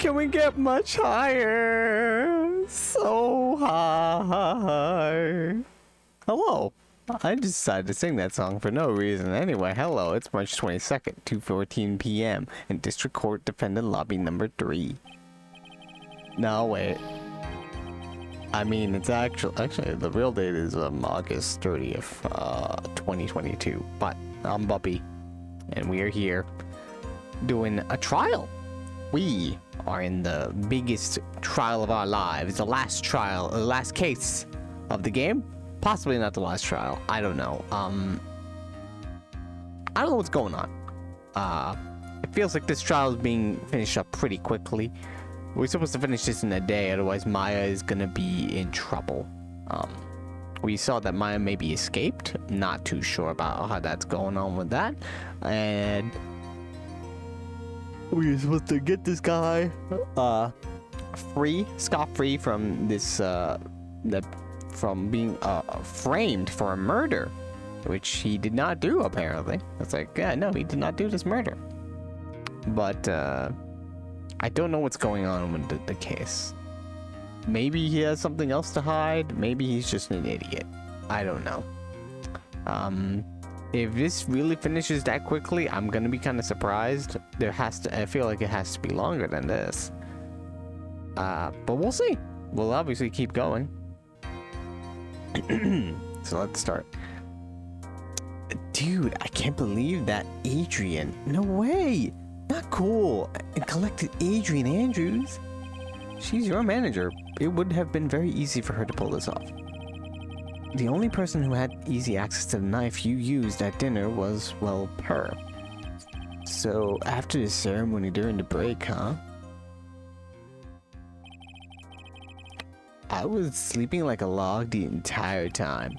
Can we get much higher? So high. Hello. I decided to sing that song for no reason. Anyway, hello. It's March 22nd, 2:14 p.m. in District Court Defendant Lobby number 3. No, wait. I mean, it's actually the real date is August 30th, 2022. But I'm Buppy, and we are here doing a trial. We are in the biggest trial of our lives, the last trial, the last case of the game. Possibly not the last trial. I don't know. I don't know what's going on. It feels like this trial is being finished up pretty quickly. We're supposed to finish this in a day, otherwise Maya is gonna be in trouble. We saw that Maya maybe escaped. Not too sure about how that's going on with that. And we're supposed to get this guy scot-free from this from being framed for a murder, which he did not do apparently. It's like, yeah, no, he did not do this murder. But I don't know what's going on with the case. Maybe he has something else to hide. Maybe he's just an idiot. I don't know. If this really finishes that quickly, I'm gonna be kind of surprised. I feel like it has to be longer than this. But we'll see. We'll obviously keep going. So let's start. Dude, I can't believe that Adrian. No way. Not cool. And collected Adrian Andrews. She's your manager. It would have been very easy for her to pull this off. The only person who had easy access to the knife you used at dinner was, well, her. So after the ceremony during the break, huh? I was sleeping like a log the entire time.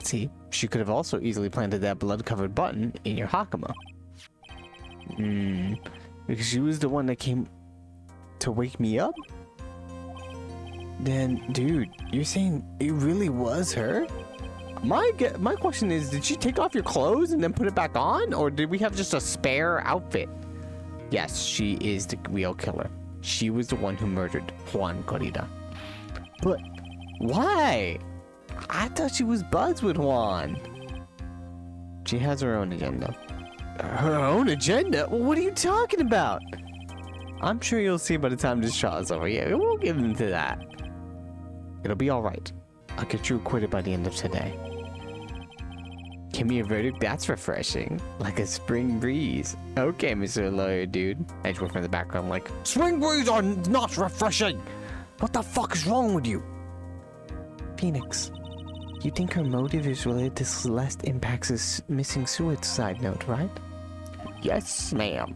See, she could have also easily planted that blood-covered button in your Hakama. Because she was the one that came to wake me up? Then, dude, you're saying it really was her? My question is, did she take off your clothes and then put it back on? Or did we have just a spare outfit? Yes, she is the real killer. She was the one who murdered Juan Corrida. But why? I thought she was buds with Juan. She has her own agenda. Her own agenda? What are you talking about? I'm sure you'll see by the time this trial is over. Yeah, we'll get into that. It'll be alright. I'll get you acquitted by the end of today. Give me a verdict? That's refreshing. Like a spring breeze. Okay, Mr. Lawyer Dude. Edgeworth from the background like, spring breeze are not refreshing! What the fuck is wrong with you? Phoenix, you think her motive is related to Celeste Impact's missing suicide note, right? Yes, ma'am.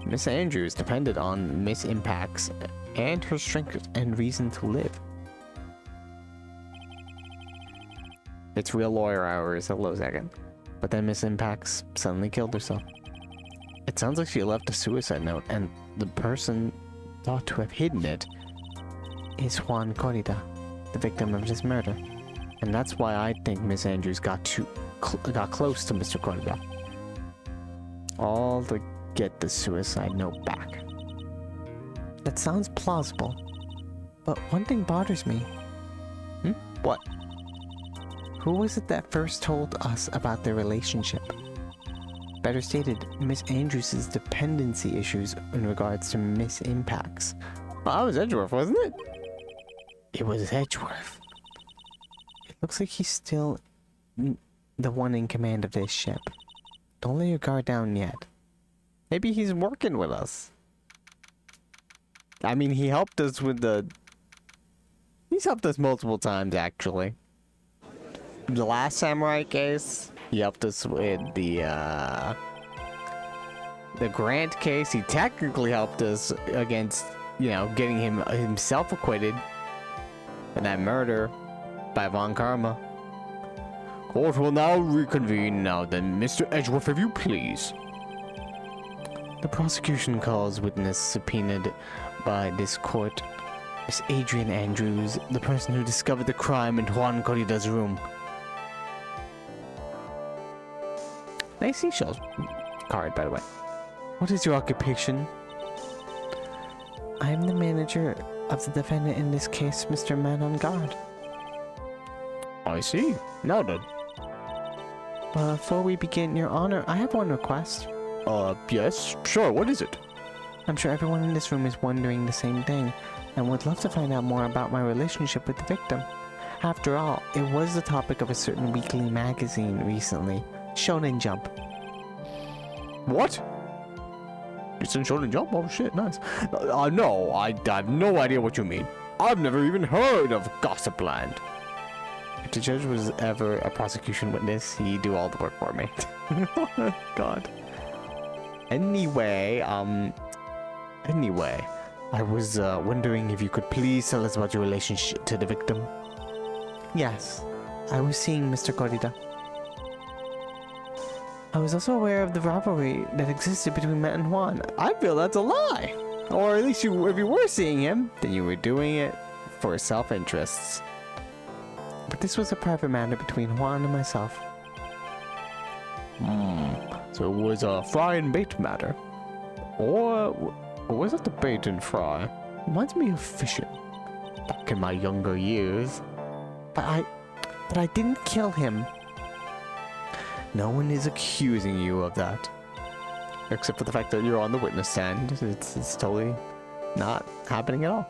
Miss Andrews depended on Miss Impact's and her strength and reason to live. It's real lawyer hours, hello second. But then Miss Impacts suddenly killed herself. It sounds like she left a suicide note, and the person thought to have hidden it is Juan Corrida, the victim of this murder. And that's why I think Miss Andrews got close to Mr. Corrida. All to get the suicide note back. That sounds plausible. But one thing bothers me. What? Who was it that first told us about their relationship? Better stated, Miss Andrews' dependency issues in regards to Miss Impact's. Well, that was Edgeworth, wasn't it? It was Edgeworth. It looks like he's still the one in command of this ship. Don't let your guard down yet. Maybe he's working with us. I mean, he helped us with he's helped us multiple times, actually. The last samurai case, he helped us with the Grant case. He technically helped us against, getting himself acquitted in that murder by Von Karma. Court will now reconvene. Now then, Mr. Edgeworth, if you please. The prosecution calls witness subpoenaed by this court is Adrian Andrews, the person who discovered the crime in Juan Corrida's room. Nice seashells card, by the way. What is your occupation? I am the manager of the defendant in this case, Mr. Man on Guard. I see. Noted. Before we begin, Your Honor, I have one request. Yes, sure, what is it? I'm sure everyone in this room is wondering the same thing, and would love to find out more about my relationship with the victim. After all, it was the topic of a certain weekly magazine recently, Shonen Jump. What? It's in Shonen Jump? Oh shit, nice. No, I have no idea what you mean. I've never even heard of Gossipland. If the judge was ever a prosecution witness, he'd do all the work for me. God. Anyway, I was wondering if you could please tell us about your relationship to the victim. Yes, I was seeing Mr. Corrida. I was also aware of the rivalry that existed between Matt and Juan. I feel that's a lie. Or at least if you were seeing him, Then you were doing it for self-interests. But this was a private matter between Juan and myself. So it was a fry and bait matter. Or was it the bait and fry? Reminds me of fishing. Back in my younger years. But I didn't kill him. No one is accusing you of that. Except for the fact that you're on the witness stand. It's totally not happening at all.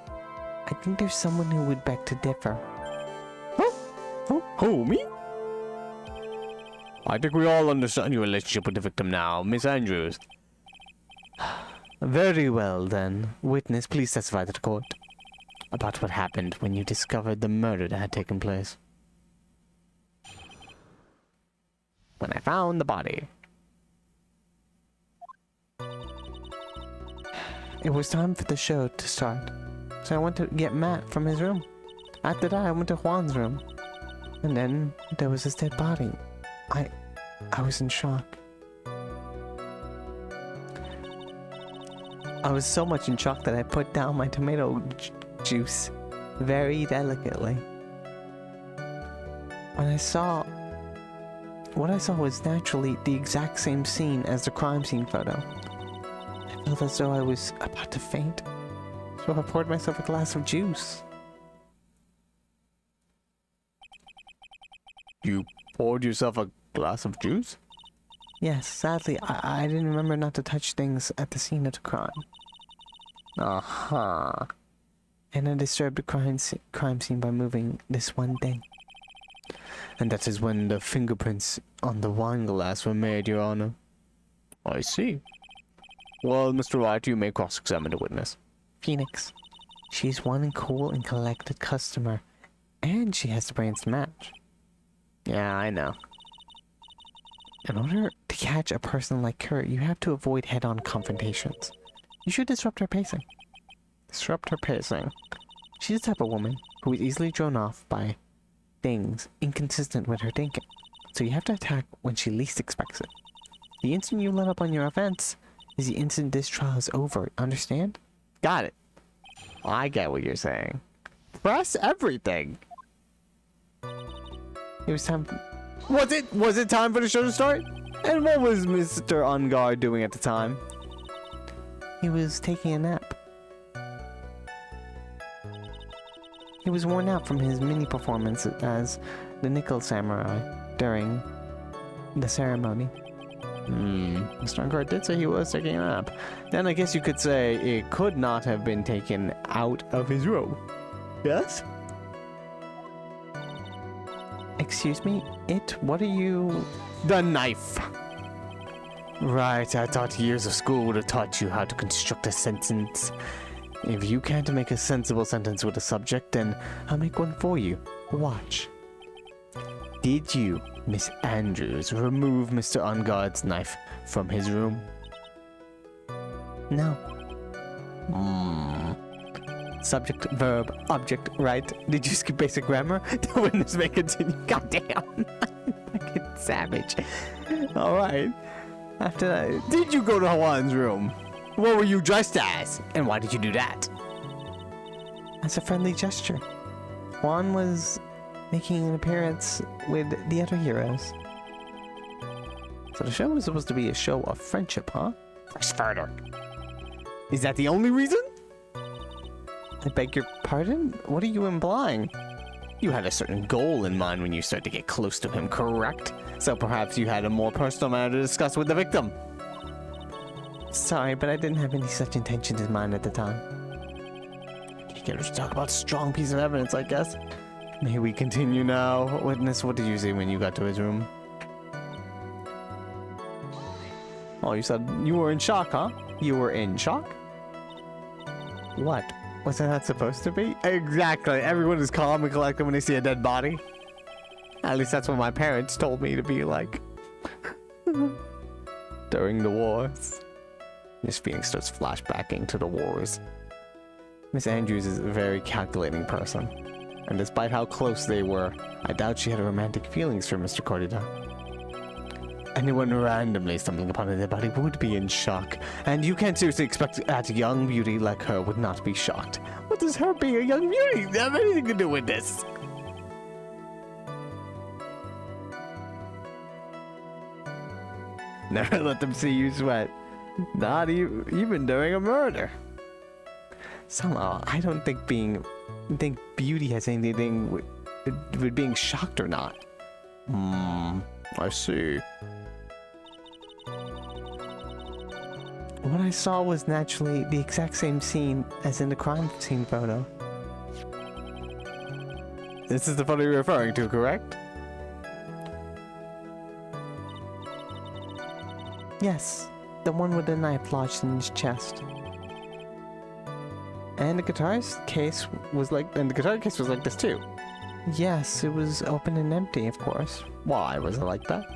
I think there's someone who would beg to differ. Who, me? I think we all understand your relationship with the victim now, Miss Andrews. Very well, then. Witness, please testify to the court about what happened when you discovered the murder that had taken place. When I found the body. It was time for the show to start, so I went to get Matt from his room. After that, I went to Juan's room. And then there was his dead body. I was in shock. I was so much in shock that I put down my tomato juice very delicately. What I saw was naturally the exact same scene as the crime scene photo. I felt as though I was about to faint, so I poured myself a glass of juice. You poured yourself a glass of juice? Yes, sadly, I didn't remember not to touch things at the scene of the crime. Uh-huh. And I disturbed the crime scene by moving this one thing. And that is when the fingerprints on the wine glass were made, Your Honor. I see. Well, Mr. Wright, you may cross-examine the witness. Phoenix. She's one cool and collected customer, and she has the brains to match. Yeah, I know. In order to catch a person like her, you have to avoid head-on confrontations. You should disrupt her pacing. Disrupt her pacing. She's the type of woman who is easily thrown off by things inconsistent with her thinking. So you have to attack when she least expects it. The instant you let up on your offense is the instant this trial is over. Understand? Got it. I get what you're saying. Press everything. It was time. Was it time for the show to start? And what was Mr. On Guard doing at the time? He was taking a nap. He was worn out from his mini performance as the Nickel Samurai during the ceremony. Mr. On Guard did say he was taking a nap. Then I guess you could say it could not have been taken out of his room. Yes? Excuse me? What are you... The knife! Right, I thought years of school would have taught you how to construct a sentence. If you can't make a sensible sentence with a subject, then I'll make one for you. Watch. Did you, Miss Andrews, remove Mr. On Guard's knife from his room? No. Subject, verb, object, right? Did you skip basic grammar? The witness may continue. Goddamn. Fucking savage. Alright. After that, did you go to Juan's room? What were you dressed as? And why did you do that? As a friendly gesture. Juan was making an appearance with the other heroes. So the show was supposed to be a show of friendship, huh? Press further. Is that the only reason? I beg your pardon? What are you implying? You had a certain goal in mind when you started to get close to him, correct? So perhaps you had a more personal matter to discuss with the victim. Sorry, but I didn't have any such intentions in mind at the time. You get to talk about strong piece of evidence, I guess. May we continue now? Witness, what did you say when you got to his room? Oh, you said you were in shock, huh? You were in shock? What? Was that supposed to be? Exactly. Everyone is calm and collected when they see a dead body. At least that's what my parents told me to be like. During the wars. Miss Phoenix starts flashbacking to the wars. Miss Andrews is a very calculating person. And despite how close they were, I doubt she had romantic feelings for Mr. Cordida. Anyone randomly stumbling upon a dead body would be in shock, and you can't seriously expect that a young beauty like her would not be shocked. What does her being a young beauty have anything to do with this? Never let them see you sweat. Not even during a murder. Somehow, I don't think beauty has anything with being shocked or not. I see. What I saw was naturally the exact same scene as in the crime scene photo. This is the photo you're referring to, correct? Yes, the one with the knife lodged in his chest. And the guitar case was like this too. Yes, it was open and empty, of course. Why was it like that?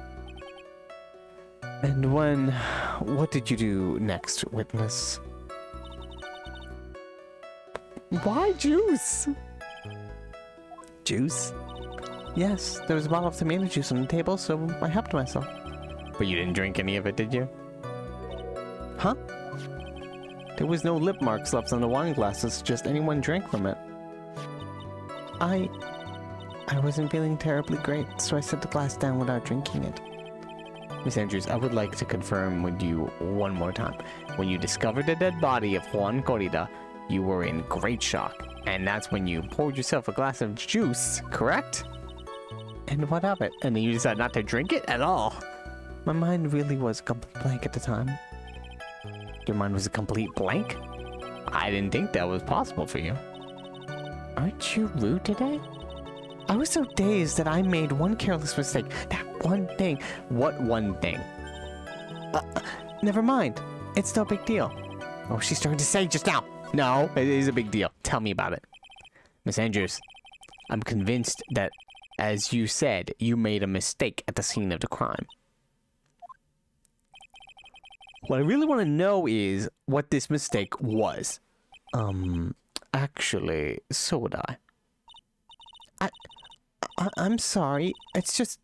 And what did you do next, witness? Why juice? Juice? Yes, there was a bottle of tomato juice on the table, so I helped myself. But you didn't drink any of it, did you? Huh? There was no lip marks left on the wine glasses, just anyone drank from it. I wasn't feeling terribly great, so I set the glass down without drinking it. Miss Andrews, I would like to confirm with you one more time. When you discovered the dead body of Juan Corrida, you were in great shock. And that's when you poured yourself a glass of juice, correct? And what of it? And then you decided not to drink it at all. My mind really was a complete blank at the time. Your mind was a complete blank? I didn't think that was possible for you. Aren't you rude today? I was so dazed that I made one careless mistake. That one thing. What one thing? Never mind. It's no big deal. Oh, she's starting to say just now. No, it is a big deal. Tell me about it. Miss Andrews, I'm convinced that, as you said, you made a mistake at the scene of the crime. What I really want to know is what this mistake was. Actually, so would I. I'm sorry. It's just,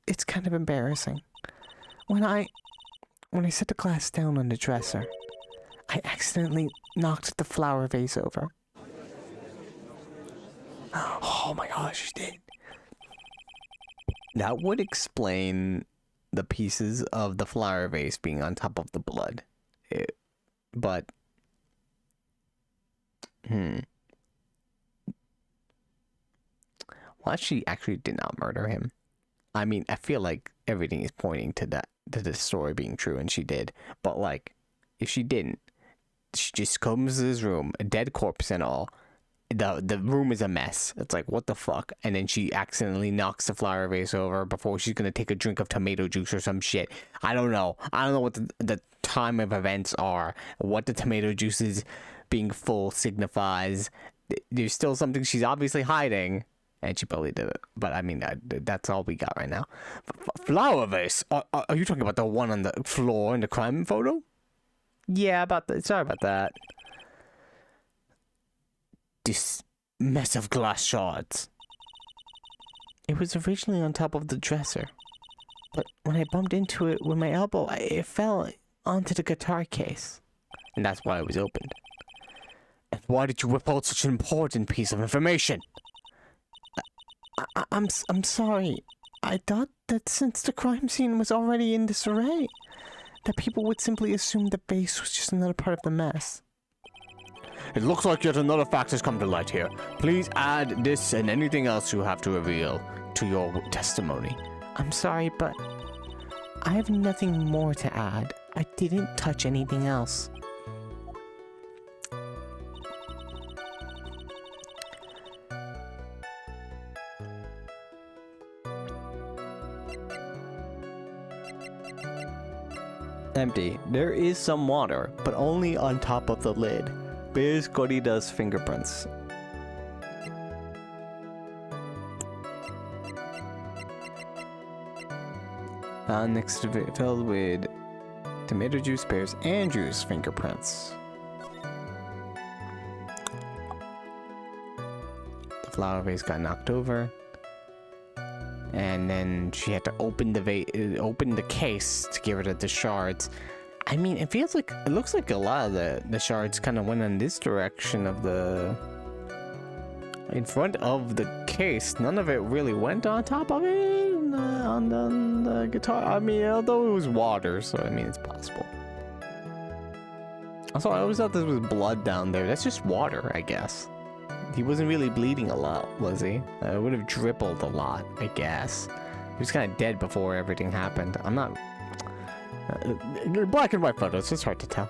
it's kind of embarrassing. When I set the glass down on the dresser, I accidentally knocked the flower vase over. Oh my gosh, you did. That would explain the pieces of the flower vase being on top of the blood. But... Well, she actually did not murder him. I mean, I feel like everything is pointing to that, to this story being true, and she did. But, like, if she didn't, she just comes to his room, a dead corpse and all. The room is a mess. It's like, what the fuck? And then she accidentally knocks the flower vase over before she's gonna take a drink of tomato juice or some shit. I don't know. I don't know what the time of events are, what the tomato juice is being full signifies. There's still something she's obviously hiding. And she probably did it. But I mean, that's all we got right now. Flower vase? Are you talking about the one on the floor in the crime photo? Yeah, about that. Sorry about that. This mess of glass shards. It was originally on top of the dresser. But when I bumped into it with my elbow, it fell onto the guitar case. And that's why it was opened. And why did you withhold such an important piece of information? I'm sorry. I thought that since the crime scene was already in disarray, that people would simply assume the vase was just another part of the mess. It looks like yet another fact has come to light here. Please add this and anything else you have to reveal to your testimony. I'm sorry, but I have nothing more to add. I didn't touch anything else. Empty. There is some water, but only on top of the lid. Bears Godida's fingerprints. Next to it, filled with tomato juice, bears Andrew's fingerprints. The flower vase got knocked over, and then she had to open the case to get rid of the shards. I mean, it looks like a lot of the shards kind of went in this direction of in front of the case. None of it really went on top of it on the guitar. I mean, although it was water, so I mean, it's possible. Also, I always thought this was blood down there. That's just water, I guess. He wasn't really bleeding a lot, was he? It would have dribbled a lot, I guess. He was kind of dead before everything happened. I'm not... black and white photos, it's hard to tell.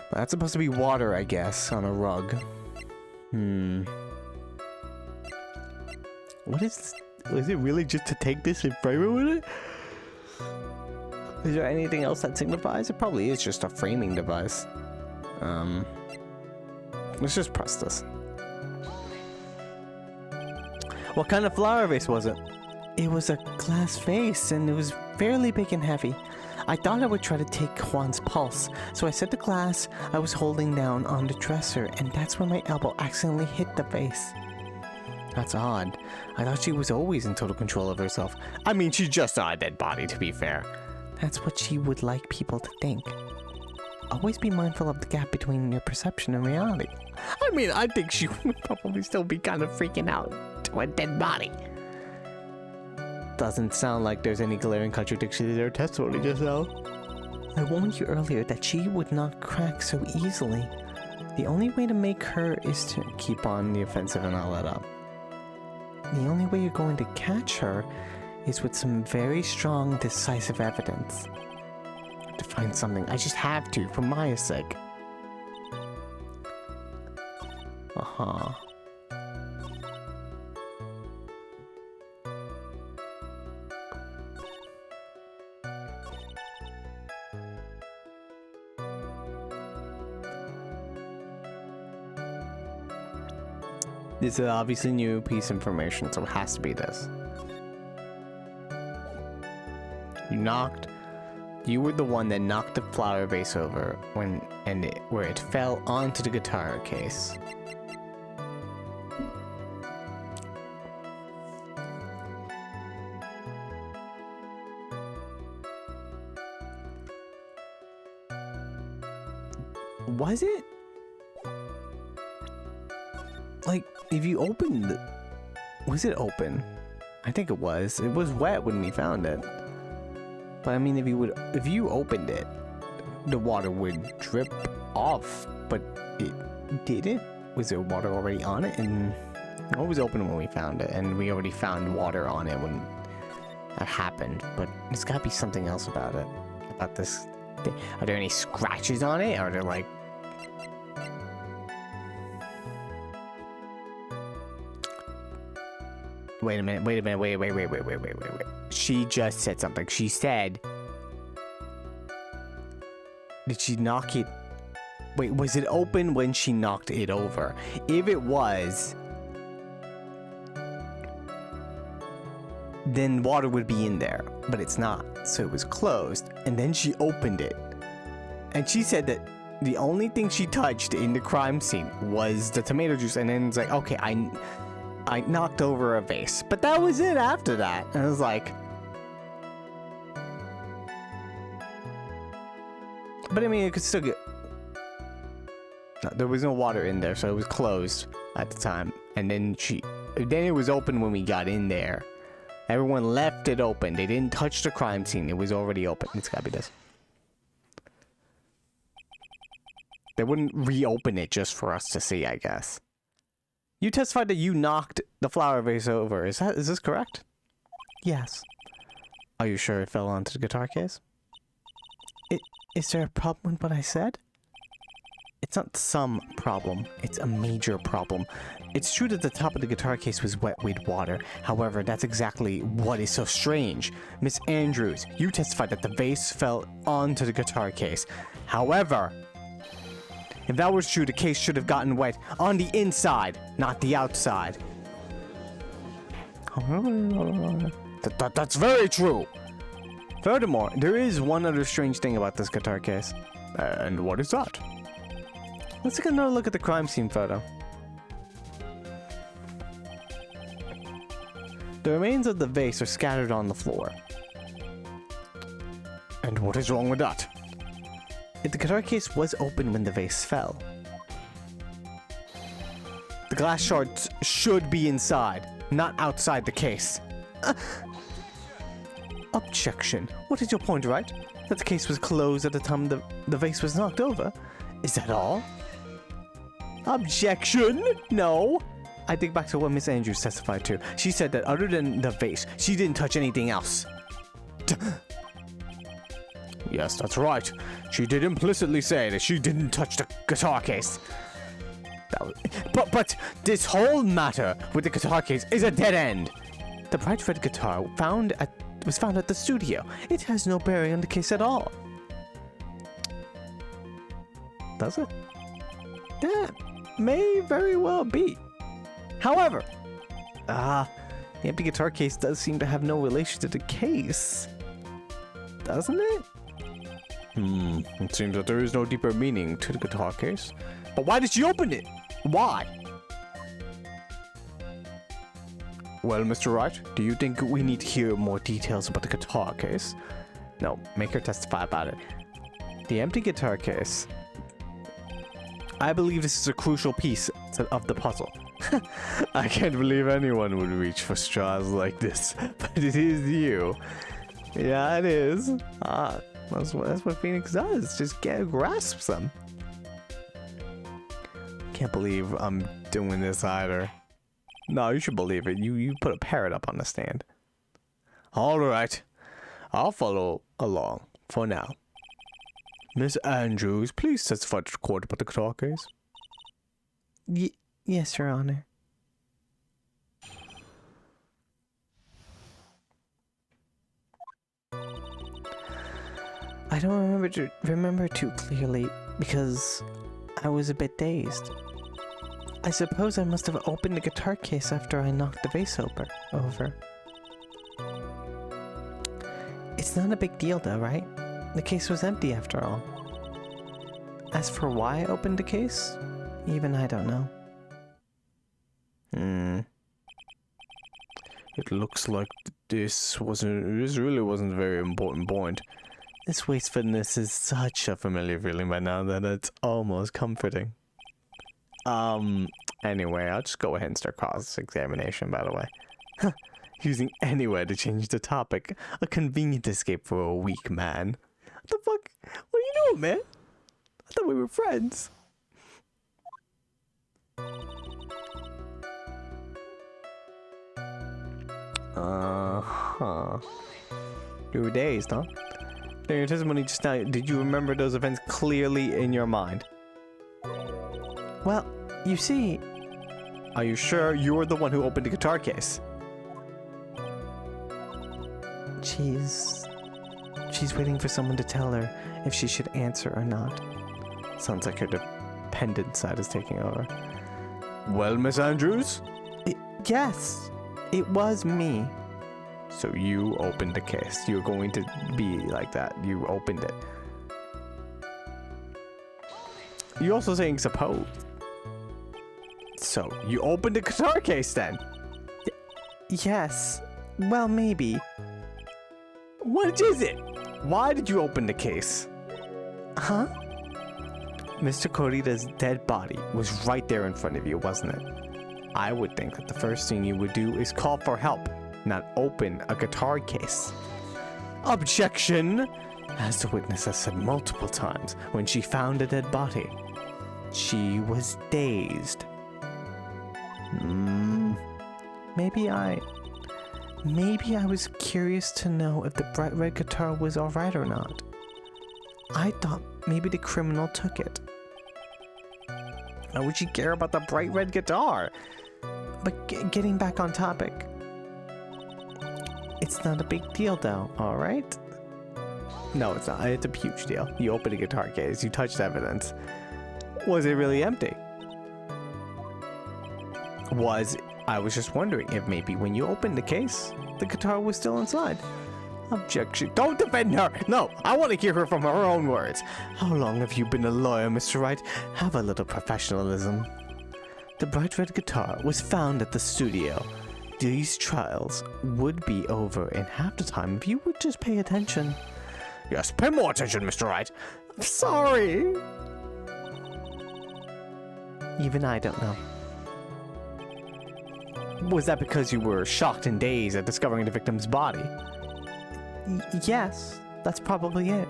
But that's supposed to be water, I guess, on a rug. What is this? Is it really just to take this and frame it with it? Is there anything else that signifies? It probably is just a framing device. Let's just press this. What kind of flower vase was it? It was a glass vase, and it was fairly big and heavy. I thought I would try to take Juan's pulse, so I set the glass I was holding down on the dresser, and that's when my elbow accidentally hit the vase. That's odd. I thought she was always in total control of herself. I mean, she just saw a dead body, to be fair. That's what she would like people to think. Always be mindful of the gap between your perception and reality. I mean, I think she would probably still be kind of freaking out to a dead body. Doesn't sound like there's any glaring contradiction to their testimony just now. I warned you earlier that she would not crack so easily. The only way to make her is to keep on the offensive and not let up. The only way you're going to catch her is with some very strong, decisive evidence. To find something. I just have to, for Maya's sake. Uh-huh. This is obviously new piece of information, so it has to be this. You were the one that knocked the flower vase over where it fell onto the guitar case. Was it? Like, if you opened it, was it open? I think it was. It was wet when we found it. But I mean, if you opened it, the water would drip off, but it didn't. Was there water already on it? And it was open when we found it, and we already found water on it when that happened. But there's gotta be something else about it, about this thing. Are there any scratches on it? Are there like... Wait a minute, wait. She just said something. She said... Did she knock it... Wait, was it open when she knocked it over? If it was... then water would be in there, but it's not. So it was closed, and then she opened it. And she said that the only thing she touched in the crime scene was the tomato juice, and then it's like, okay, I knocked over a vase. But that was it after that. And I was like... But I mean, it could still get... No, there was no water in there, so it was closed at the time. And then it was open when we got in there. Everyone left it open. They didn't touch the crime scene. It was already open. It's gotta be this. They wouldn't reopen it just for us to see, I guess. You testified that you knocked the flower vase over. Is this correct? Yes. Are you sure it fell onto the guitar case? Is there a problem with what I said? It's not some problem. It's a major problem. It's true that the top of the guitar case was wet with water. However, that's exactly what is so strange. Miss Andrews, you testified that the vase fell onto the guitar case. However, if that was true, the case should have gotten wet on the inside, not the outside. That's very true. Furthermore, there is one other strange thing about this guitar case. And what is that? Let's take another look at the crime scene photo. The remains of the vase are scattered on the floor. And what is wrong with that? If the guitar case was open when the vase fell, the glass shards should be inside, not outside the case. Objection. What is your point, right? That the case was closed at the time the vase was knocked over? Is that all? Objection! No! I think back to what Miss Andrews testified to. She said that other than the vase, she didn't touch anything else. Yes, that's right. She did implicitly say that she didn't touch the guitar case. But this whole matter with the guitar case is a dead end. The bright red guitar was found at the studio. It has no bearing on the case at all. Does it? That may very well be. However, the empty guitar case does seem to have no relation to the case. Doesn't it? It seems that there is no deeper meaning to the guitar case. But why did she open it? Why? Well, Mr. Wright, do you think we need to hear more details about the guitar case? No, make her testify about it. The empty guitar case. I believe this is a crucial piece of the puzzle. I can't believe anyone would reach for straws like this, but it is you. Yeah, it is. That's what Phoenix does. Just grasps them. Can't believe I'm doing this either. No, you should believe it. You put a parrot up on the stand. All right, I'll follow along for now. Miss Andrews, please testify to the court about the guitar case. Yes, Your Honor. I don't remember too clearly because I was a bit dazed. I suppose I must have opened the guitar case after I knocked the vase over. It's not a big deal though, right? The case was empty after all. As for why I opened the case, even I don't know. It looks like this really wasn't a very important point. This wastefulness is such a familiar feeling by now that it's almost comforting. Anyway, I'll just go ahead and start cross-examination, by the way. Using anywhere to change the topic. A convenient escape for a weak man. What the fuck? What are you doing, man? I thought we were friends. You were dazed, huh? During your testimony just now, did you remember those events clearly in your mind? Well, you see... Are you sure you were the one who opened the guitar case? She's waiting for someone to tell her if she should answer or not. Sounds like her dependent side is taking over. Well, Miss Andrews? Yes, it was me. So you opened the case. You're going to be like that. You opened it. You're also saying suppose. So you opened the guitar case then? Yes. Well, maybe. What is it? Why did you open the case? Huh? Mr. Corrida's dead body was right there in front of you, wasn't it? I would think that the first thing you would do is call for help, not open a guitar case. Objection! As the witness has said multiple times, when she found a dead body, She was dazed. Maybe I was curious to know if the bright red guitar was alright or not. I thought maybe the criminal took it. Why would she care about the bright red guitar? But getting back on topic. It's not a big deal though, alright? No, it's not. It's a huge deal. You open a guitar case, you touched evidence. Was it really empty? I was just wondering if maybe when you opened the case, the guitar was still inside. Objection. Don't defend her! No, I want to hear her from her own words. How long have you been a lawyer, Mr. Wright? Have a little professionalism. The bright red guitar was found at the studio. These trials would be over in half the time if you would just pay attention. Yes, pay more attention, Mr. Wright. I'm sorry. Even I don't know. Was that because you were shocked and dazed at discovering the victim's body? Yes, that's probably it.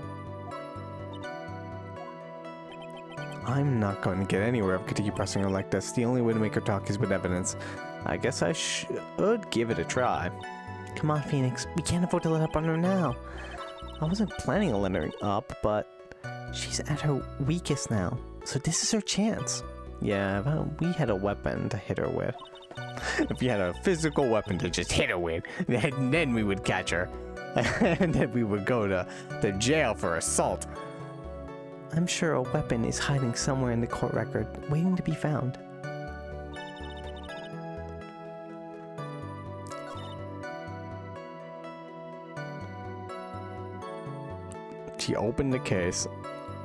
I'm not going to get anywhere if I keep pressing her like this. The only way to make her talk is with evidence. I guess I should give it a try. Come on, Phoenix. We can't afford to let up on her now. I wasn't planning on letting her up, but she's at her weakest now. So this is her chance. Yeah, well, we had a weapon to hit her with. If you had a physical weapon to just hit her with, then we would catch her. And then we would go to jail for assault. I'm sure a weapon is hiding somewhere in the court record, waiting to be found. She opened the case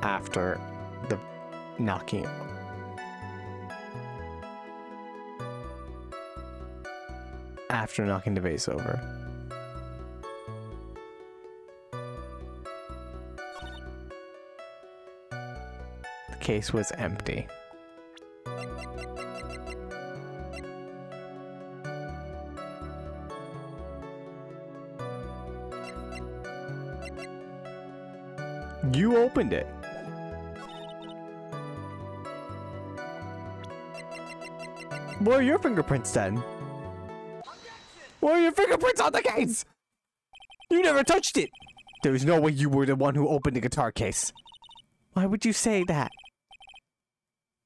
after the knocking. After knocking the vase over. The case was empty. You opened it. Where are your fingerprints then? Where are your fingerprints on the case? You never touched it. There's no way you were the one who opened the guitar case. Why would you say that?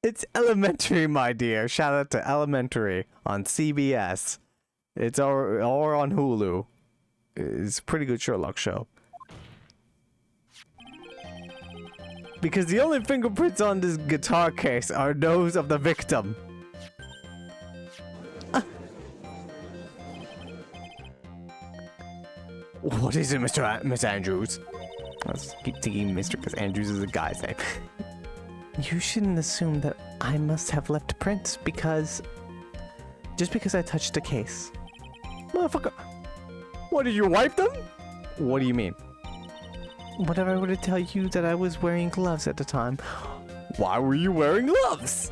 It's Elementary, my dear. Shout out to Elementary on CBS. It's or on Hulu. It's a pretty good Sherlock show. Because the only fingerprints on this guitar case are those of the victim. What is it, Miss Andrews? Let's keep thinking Mr. because Andrews is a guy's name. You shouldn't assume that I must have left prints just because I touched the case. Motherfucker. What, did you wipe them? What do you mean? What if I were to tell you that I was wearing gloves at the time? Why were you wearing gloves?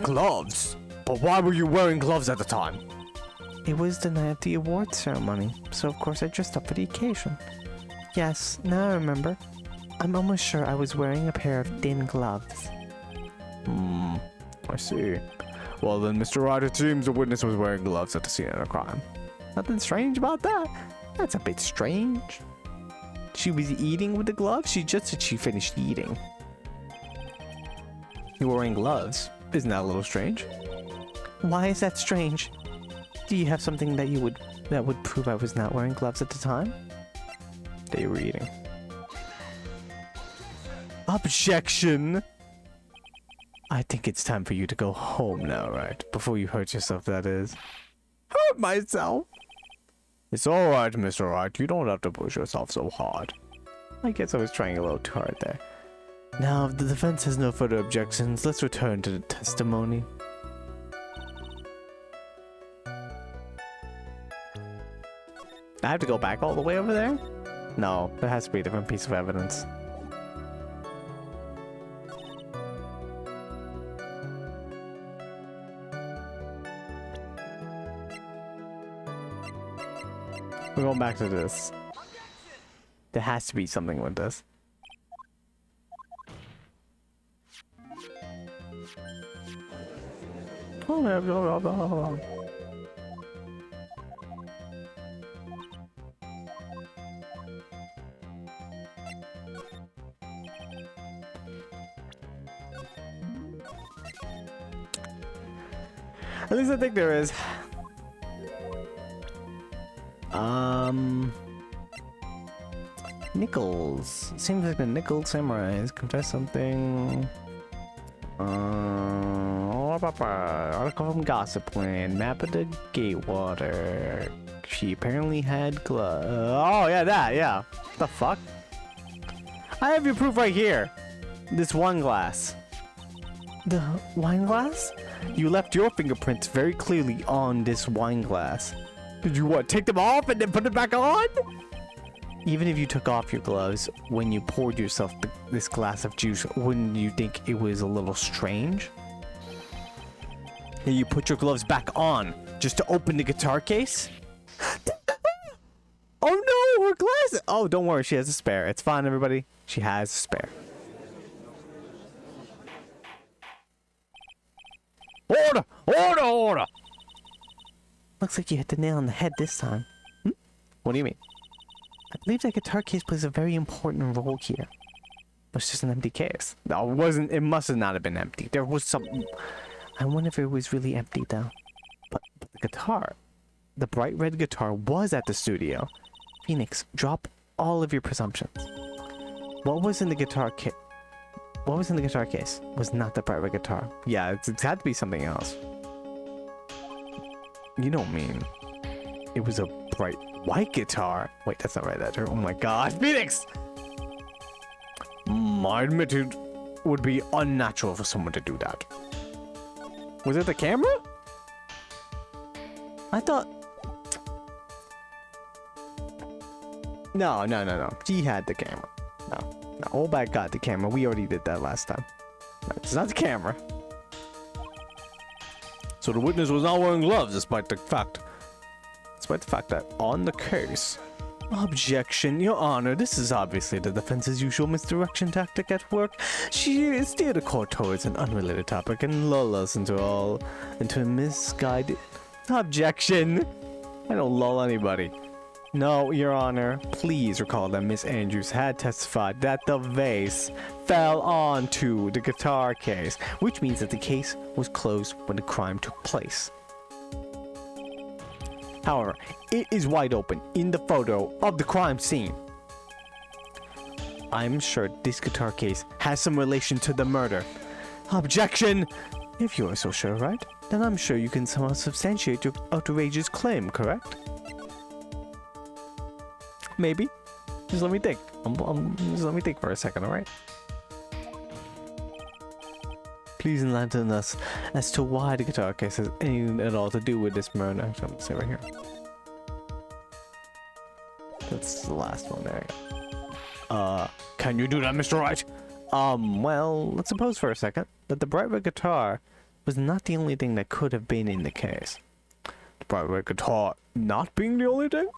Gloves? But why were you wearing gloves at the time? It was the night of the awards ceremony, so of course I dressed up for the occasion. Yes, now I remember. I'm almost sure I was wearing a pair of thin gloves. I see. Well then, Mr. Ryder, it seems the witness was wearing gloves at the scene of the crime. Nothing strange about that. That's a bit strange. She was eating with the gloves? She just said she finished eating. You were wearing gloves? Isn't that a little strange? Why is that strange? Do you have something that would prove I was not wearing gloves at the time? That you were eating. Objection! I think it's time for you to go home now, right? Before you hurt yourself, that is. Hurt myself? It's alright, Mr. Wright. You don't have to push yourself so hard. I guess I was trying a little too hard there. Now, if the defense has no further objections, let's return to the testimony. I have to go back all the way over there? No, there has to be a different piece of evidence. We're going back to this. There has to be something with this. At least I think there is. Nichols. Seems like the Nickel Samurais confess something. Article from Gossip Land. Map of the Gatewater. She apparently had gloves. Oh, yeah, that, yeah. The fuck? I have your proof right here. This wine glass. The wine glass? You left your fingerprints very clearly on this wine glass. Did you what, take them off and then put it back on? Even if you took off your gloves when you poured yourself this glass of juice, wouldn't you think it was a little strange? And you put your gloves back on just to open the guitar case? Oh no, her glasses! Oh, don't worry, she has a spare. It's fine, everybody. She has a spare. Order! Order! Order! Looks like you hit the nail on the head this time. What do you mean? I believe that guitar case plays a very important role here. But it's just an empty case. No, it wasn't. It must have not have been empty. There was some. I wonder if it was really empty though. But the guitar, the bright red guitar, was at the studio. Phoenix, drop all of your presumptions. What was in the guitar kit? What was in the guitar case? Was not the bright red guitar. Yeah, it had to be something else. You don't mean it was a bright white guitar? Wait, that's not right. That's her. Oh my god, Phoenix! I admit it would be unnatural for someone to do that. Was it the camera? I thought. No. She had the camera. No. Olbak got the camera. We already did that last time. No, it's not the camera. So the witness was not wearing gloves, despite the fact that on the case. Objection, Your Honor. This is obviously the defense's usual misdirection tactic at work. She steered the court towards an unrelated topic and lull us into a misguided. Objection. I don't lull anybody. No, Your Honor. Please recall that Miss Andrews had testified that the vase fell onto the guitar case, which means that the case was closed when the crime took place. However, it is wide open in the photo of the crime scene. I'm sure this guitar case has some relation to the murder. Objection! If you are so sure, right? Then I'm sure you can somehow substantiate your outrageous claim, correct? Maybe. Just let me think. Just let me think for a second, alright? Please enlighten us as to why the guitar case has anything at all to do with this murder. So I'm gonna say right here. That's the last one there. Can you do that, Mr. Wright? Well, let's suppose for a second that the bright red guitar was not the only thing that could have been in the case. The bright red guitar not being the only thing?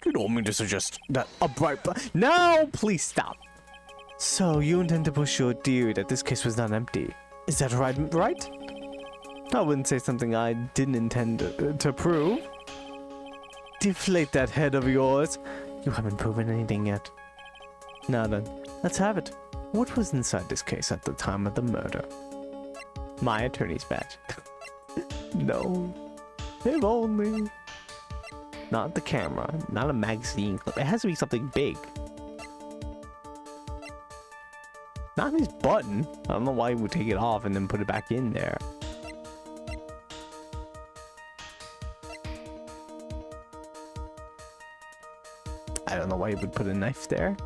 You don't mean to suggest that a bright... No! Please stop! So, you intend to push your theory that this case was not empty. Is that right? I wouldn't say something I didn't intend to prove. Deflate that head of yours. You haven't proven anything yet. Now then, let's have it. What was inside this case at the time of the murder? My attorney's badge. No. If only. Not the camera. Not a magazine clip. It has to be something big. Not his button. I don't know why he would take it off and then put it back in there. I don't know why he would put a knife there.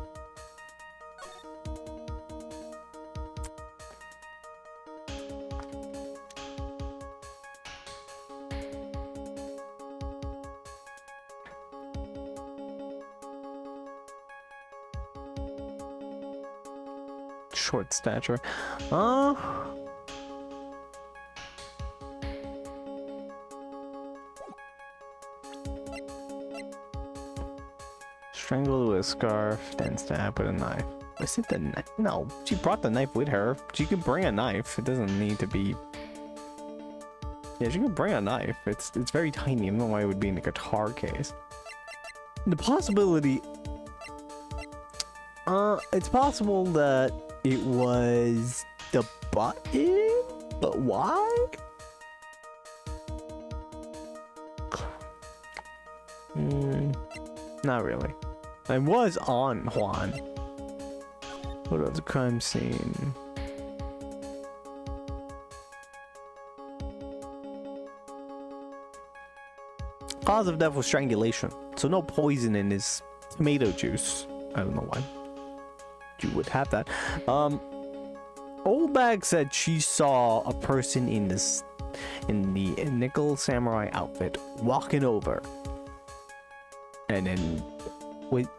Short stature. Strangle with a scarf, then stab with a knife. Was it the knife? No, she brought the knife with her. She can bring a knife. It doesn't need to be Yeah, she could bring a knife. It's very tiny. I don't know why it would be in a guitar case. The possibility... it's possible that it was the button? But why? Not really. I was on Juan. What about the crime scene? Cause of death was strangulation, so no poison in his tomato juice. I don't know why you would have that. Old Bag said she saw a person in the nickel samurai outfit walking over, and then wait,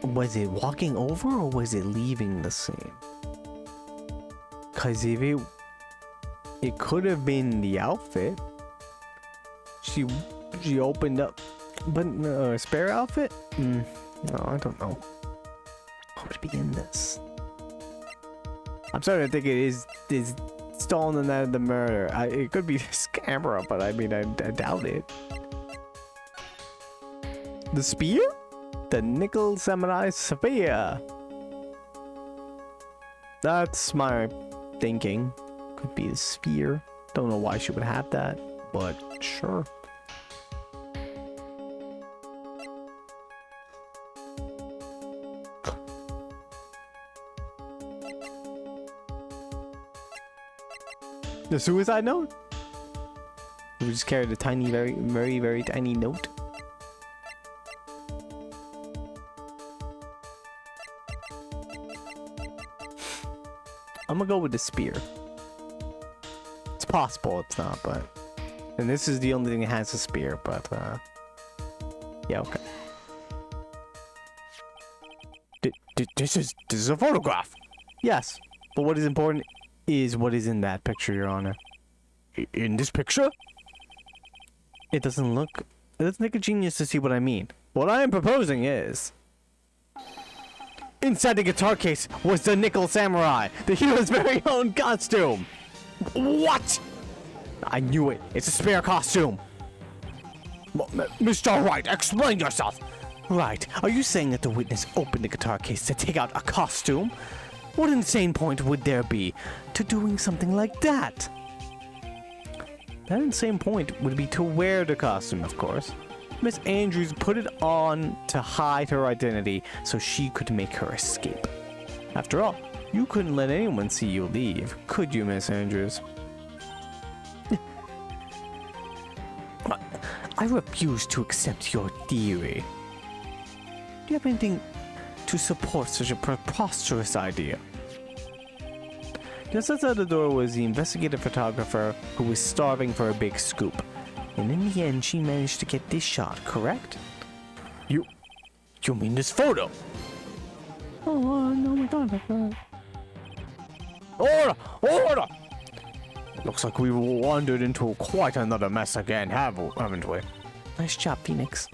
was it walking over or was it leaving the scene? Cause if it could have been the outfit. She opened up, but a spare outfit? No, I don't know. What would be in this? I'm starting to think it is stolen the night of the murder. It could be this camera, but I mean, I doubt it. The spear? The nickel samurai spear. That's my thinking. Could be a spear. Don't know why she would have that, but sure. The suicide note? We just carried a tiny, very, very, very tiny note. I'm gonna go with the spear. It's possible it's not, but... And this is the only thing that has a spear, but, yeah, okay. This is a photograph! Yes, but what is important is what is in that picture, Your Honor. In this picture? It doesn't take a genius to see what I mean. What I am proposing is... Inside the guitar case was the nickel samurai, the hero's very own costume! What?! I knew it. It's a spare costume. Mr. Wright, explain yourself. Right. Are you saying that the witness opened the guitar case to take out a costume? What insane point would there be to doing something like that? That insane point would be to wear the costume, of course. Miss Andrews put it on to hide her identity so she could make her escape. After all, you couldn't let anyone see you leave, could you, Miss Andrews? I refuse to accept your theory. Do you have anything to support such a preposterous idea? Just outside the door was the investigative photographer who was starving for a big scoop. And in the end, she managed to get this shot, correct? You mean this photo? Oh, no, my God. Order! Looks like we've wandered into quite another mess again, haven't we? Nice job, Phoenix.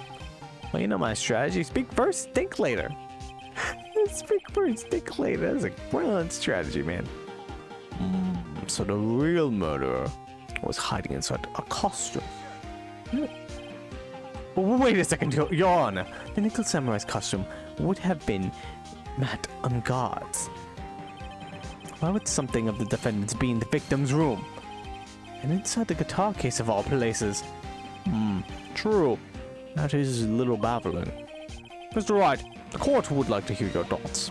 Well, you know my strategy. Speak first, think later. Speak first, think later. That's a brilliant strategy, man. So the real murderer was hiding inside a costume. Well, wait a second, Your Honor. The nickel samurai's costume would have been matte on guards. Why would something of the defendant's be in the victim's room? And inside the guitar case of all places. True. That is a little baffling. Mr. Wright, the court would like to hear your thoughts.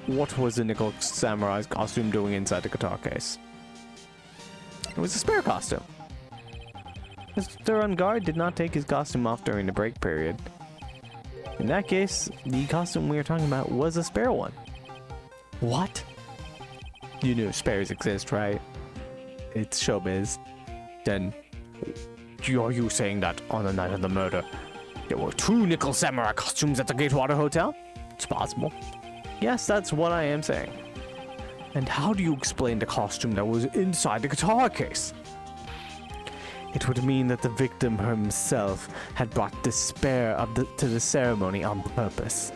What was the nickel samurai's costume doing inside the guitar case? It was a spare costume. Mr. Ungard did not take his costume off during the break period. In that case, the costume we were talking about was a spare one. What? You knew spares exist, right? It's showbiz. Then, are you saying that on the night of the murder, there were 2 nickel samurai costumes at the Gatewater Hotel? It's possible. Yes, that's what I am saying. And how do you explain the costume that was inside the guitar case? It would mean that the victim himself had brought the spare to the ceremony on purpose.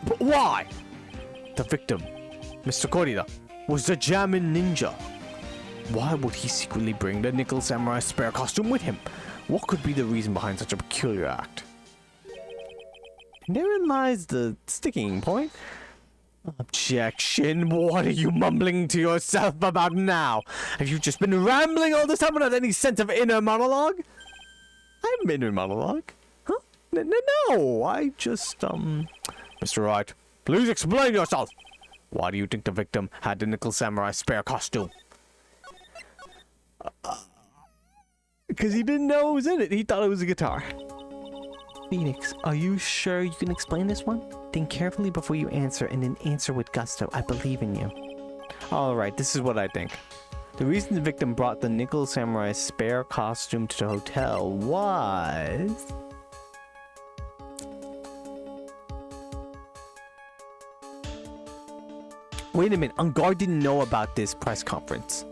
But why? The victim, Mr. Korida, was the Jamming Ninja. Why would he secretly bring the Nickel Samurai spare costume with him? What could be the reason behind such a peculiar act? And therein lies the sticking point. Objection. What are you mumbling to yourself about now? Have you just been rambling all this time without any sense of inner monologue? I have inner monologue. Huh? No, I just, Mr. Wright, please explain yourself. Why do you think the victim had the Nickel Samurai spare costume? Because he didn't know it was in it. He thought it was a guitar. Phoenix, are you sure you can explain this one? Think carefully before you answer, and then answer with gusto. I believe in you. Alright, this is what I think. The reason the victim brought the Nickel Samurai spare costume to the hotel was... Wait a minute, Unguard didn't know about this press conference.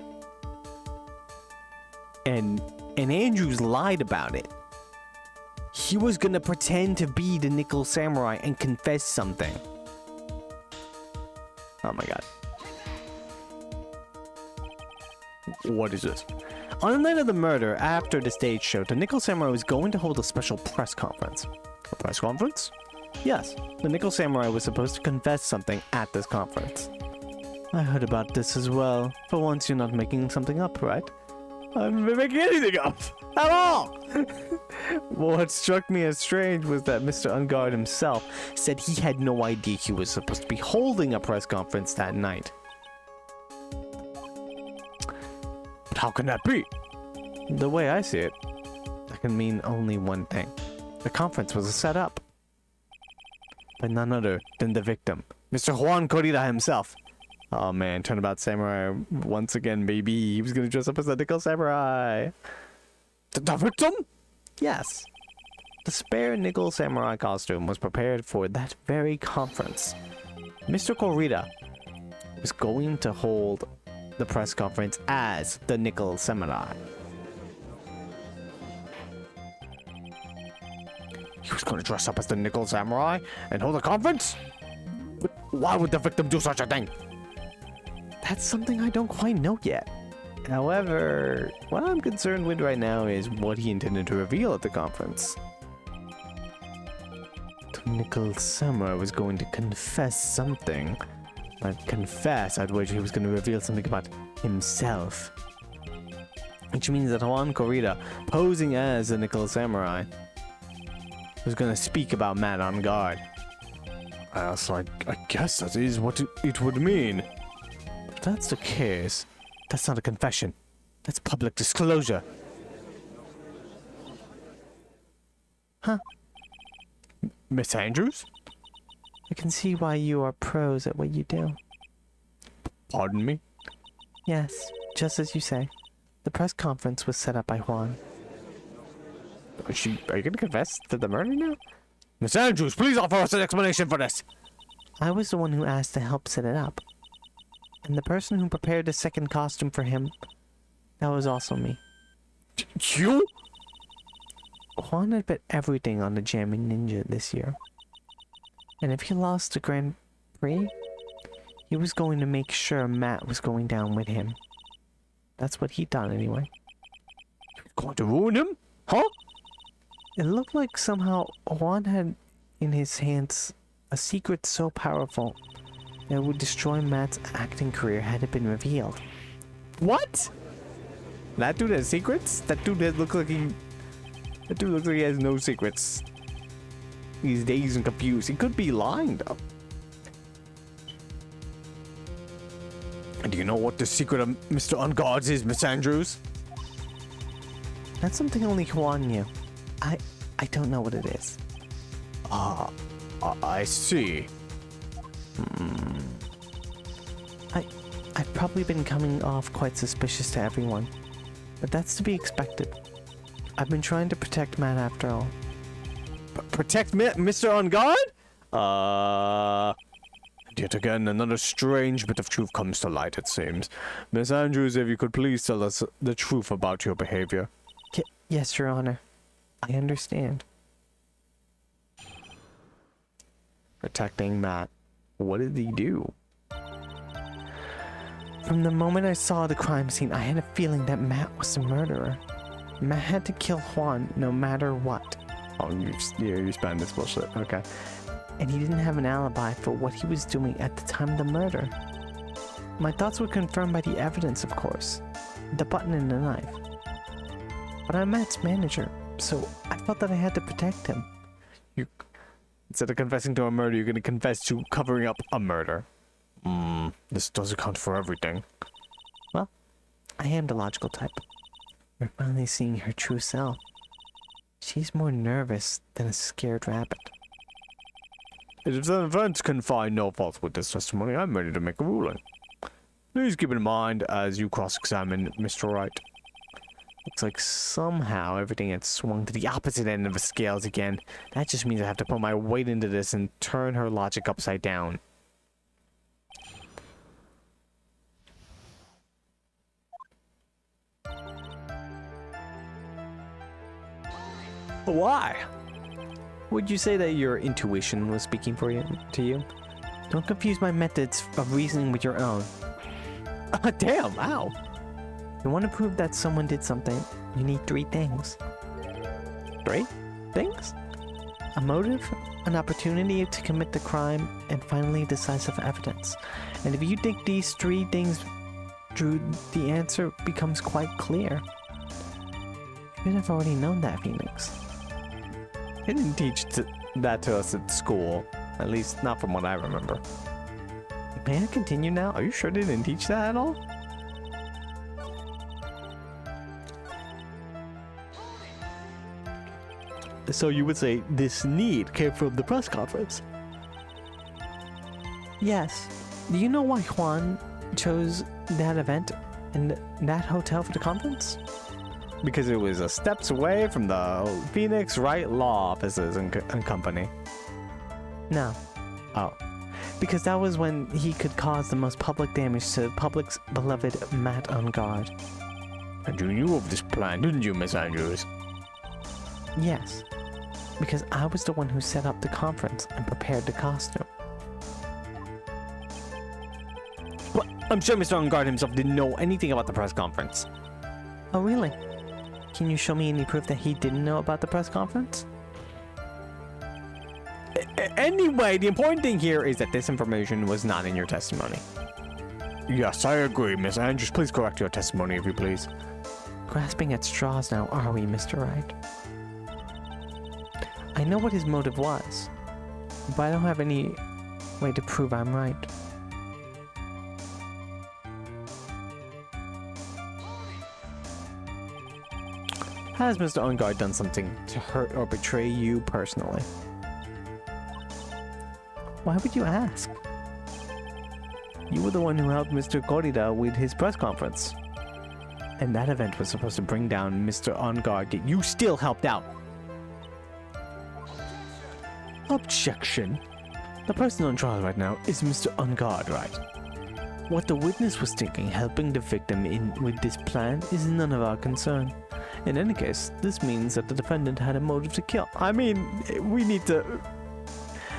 And Andrews lied about it. He was gonna pretend to be the Nickel Samurai and confess something. Oh my god. What is this? On the night of the murder, after the stage show, the Nickel Samurai was going to hold a special press conference. A press conference? Yes, the Nickel Samurai was supposed to confess something at this conference. I heard about this as well. For once, you're not making something up, right? I haven't been making anything up at all! What struck me as strange was that Mr. Unguard himself said he had no idea he was supposed to be holding a press conference that night. But how can that be? The way I see it, that can mean only one thing. The conference was a setup. By none other than the victim, Mr. Juan Corrida himself. Oh man, Turnabout Samurai once again, baby. He was gonna dress up as the Nickel Samurai. The victim? Yes. The spare Nickel Samurai costume was prepared for that very conference. Mr. Corrida was going to hold the press conference as the Nickel Samurai. He was going to dress up as the Nickel Samurai and hold a conference? But why would the victim do such a thing? That's something I don't quite know yet. However, what I'm concerned with right now is what he intended to reveal at the conference. The Nickel Samurai was going to confess something. Confess at which he was going to reveal something about himself. Which means that Juan Corrida, posing as the Nickel Samurai, was going to speak about Matt on guard. I guess that is what it would mean. If that's the case, that's not a confession. That's public disclosure. Huh? Miss Andrews? I can see why you are pros at what you do. Pardon me? Yes, just as you say. The press conference was set up by Juan. Are you going to confess to the murder now? Miss Andrews, please offer us an explanation for this. I was the one who asked to help set it up. And the person who prepared the second costume for him, that was also me. You? Juan had bet everything on the Jamming Ninja this year. And if he lost the Grand Prix, he was going to make sure Matt was going down with him. That's what he thought anyway. You're going to ruin him? Huh? It looked like somehow Juan had in his hands a secret so powerful that would destroy Matt's acting career had it been revealed. What? That dude has secrets? That dude looks like he has no secrets. He's dazed and confused. He could be lying though. And do you know what the secret of Mr. Unguard's is, Miss Andrews? That's something only Juan knew. I don't know what it is. I see. I've probably been coming off quite suspicious to everyone, but that's to be expected. I've been trying to protect Matt after all. Protect Mr. Unguard? Yet again, another strange bit of truth comes to light, it seems. Miss Andrews, if you could please tell us the truth about your behavior. Yes, Your Honor. I understand. Protecting Matt. What did he do? From the moment I saw the crime scene, I had a feeling that Matt was the murderer. Matt had to kill Juan no matter what. Oh, you spanned this bullshit. Okay. And he didn't have an alibi for what he was doing at the time of the murder. My thoughts were confirmed by the evidence, of course. The button and the knife. But I'm Matt's manager, so I felt that I had to protect him. Instead of confessing to a murder, you're going to confess to covering up a murder. This does account for everything. Well, I am the logical type. We're finally seeing her true self. She's more nervous than a scared rabbit. If the events can find no fault with this testimony, I'm ready to make a ruling. Please keep in mind as you cross-examine Mr. Wright. Looks like somehow everything had swung to the opposite end of the scales again. That just means I have to put my weight into this and turn her logic upside down. Why? Would you say that your intuition was speaking for you, to you? Don't confuse my methods of reasoning with your own. Damn, ow. You want to prove that someone did something, you need 3 things. 3 things? A motive, an opportunity to commit the crime, and finally decisive evidence. And if you think these 3 things, Drew, the answer becomes quite clear. You should have already known that, Phoenix. They didn't teach that to us at school. At least, not from what I remember. May I continue now? Are you sure they didn't teach that at all? So you would say this need came from the press conference? Yes. Do you know why Juan chose that event and that hotel for the conference? Because it was a steps away from the Phoenix Wright law offices and company. No. Oh. Because that was when he could cause the most public damage to the public's beloved Matt on guard. And you knew of this plan, didn't you, Miss Andrews? Yes. Because I was the one who set up the conference and prepared the costume. What? I'm sure Mr. On Guard himself didn't know anything about the press conference. Oh, really? Can you show me any proof that he didn't know about the press conference? Anyway, the important thing here is that this information was not in your testimony. Yes, I agree, Miss Andrews. Please correct your testimony, if you please. Grasping at straws now, are we, Mr. Wright? I know what his motive was, but I don't have any way to prove I'm right. Has Mr. On Guard done something to hurt or betray you personally? Why would you ask? You were the one who helped Mr. Corrida with his press conference. And that event was supposed to bring down Mr. On Guard, yet you still helped out. Objection. The person on trial right now is Mr. On Guard, right? What the witness was thinking, helping the victim with this plan, is none of our concern. In any case, this means that the defendant had a motive to kill. I mean, we need to...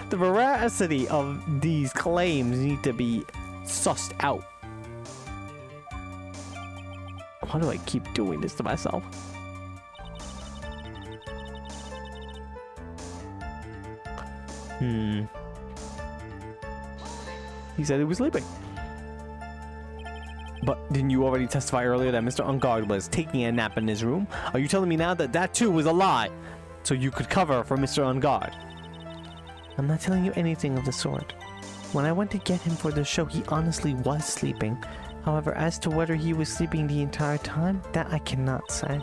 The veracity of these claims need to be sussed out. Why do I keep doing this to myself? He said he was sleeping. But didn't you already testify earlier that Mr. On Guard was taking a nap in his room? Are you telling me now that that too was a lie? So you could cover for Mr. On Guard? I'm not telling you anything of the sort. When I went to get him for the show, he honestly was sleeping. However, as to whether he was sleeping the entire time, that I cannot say.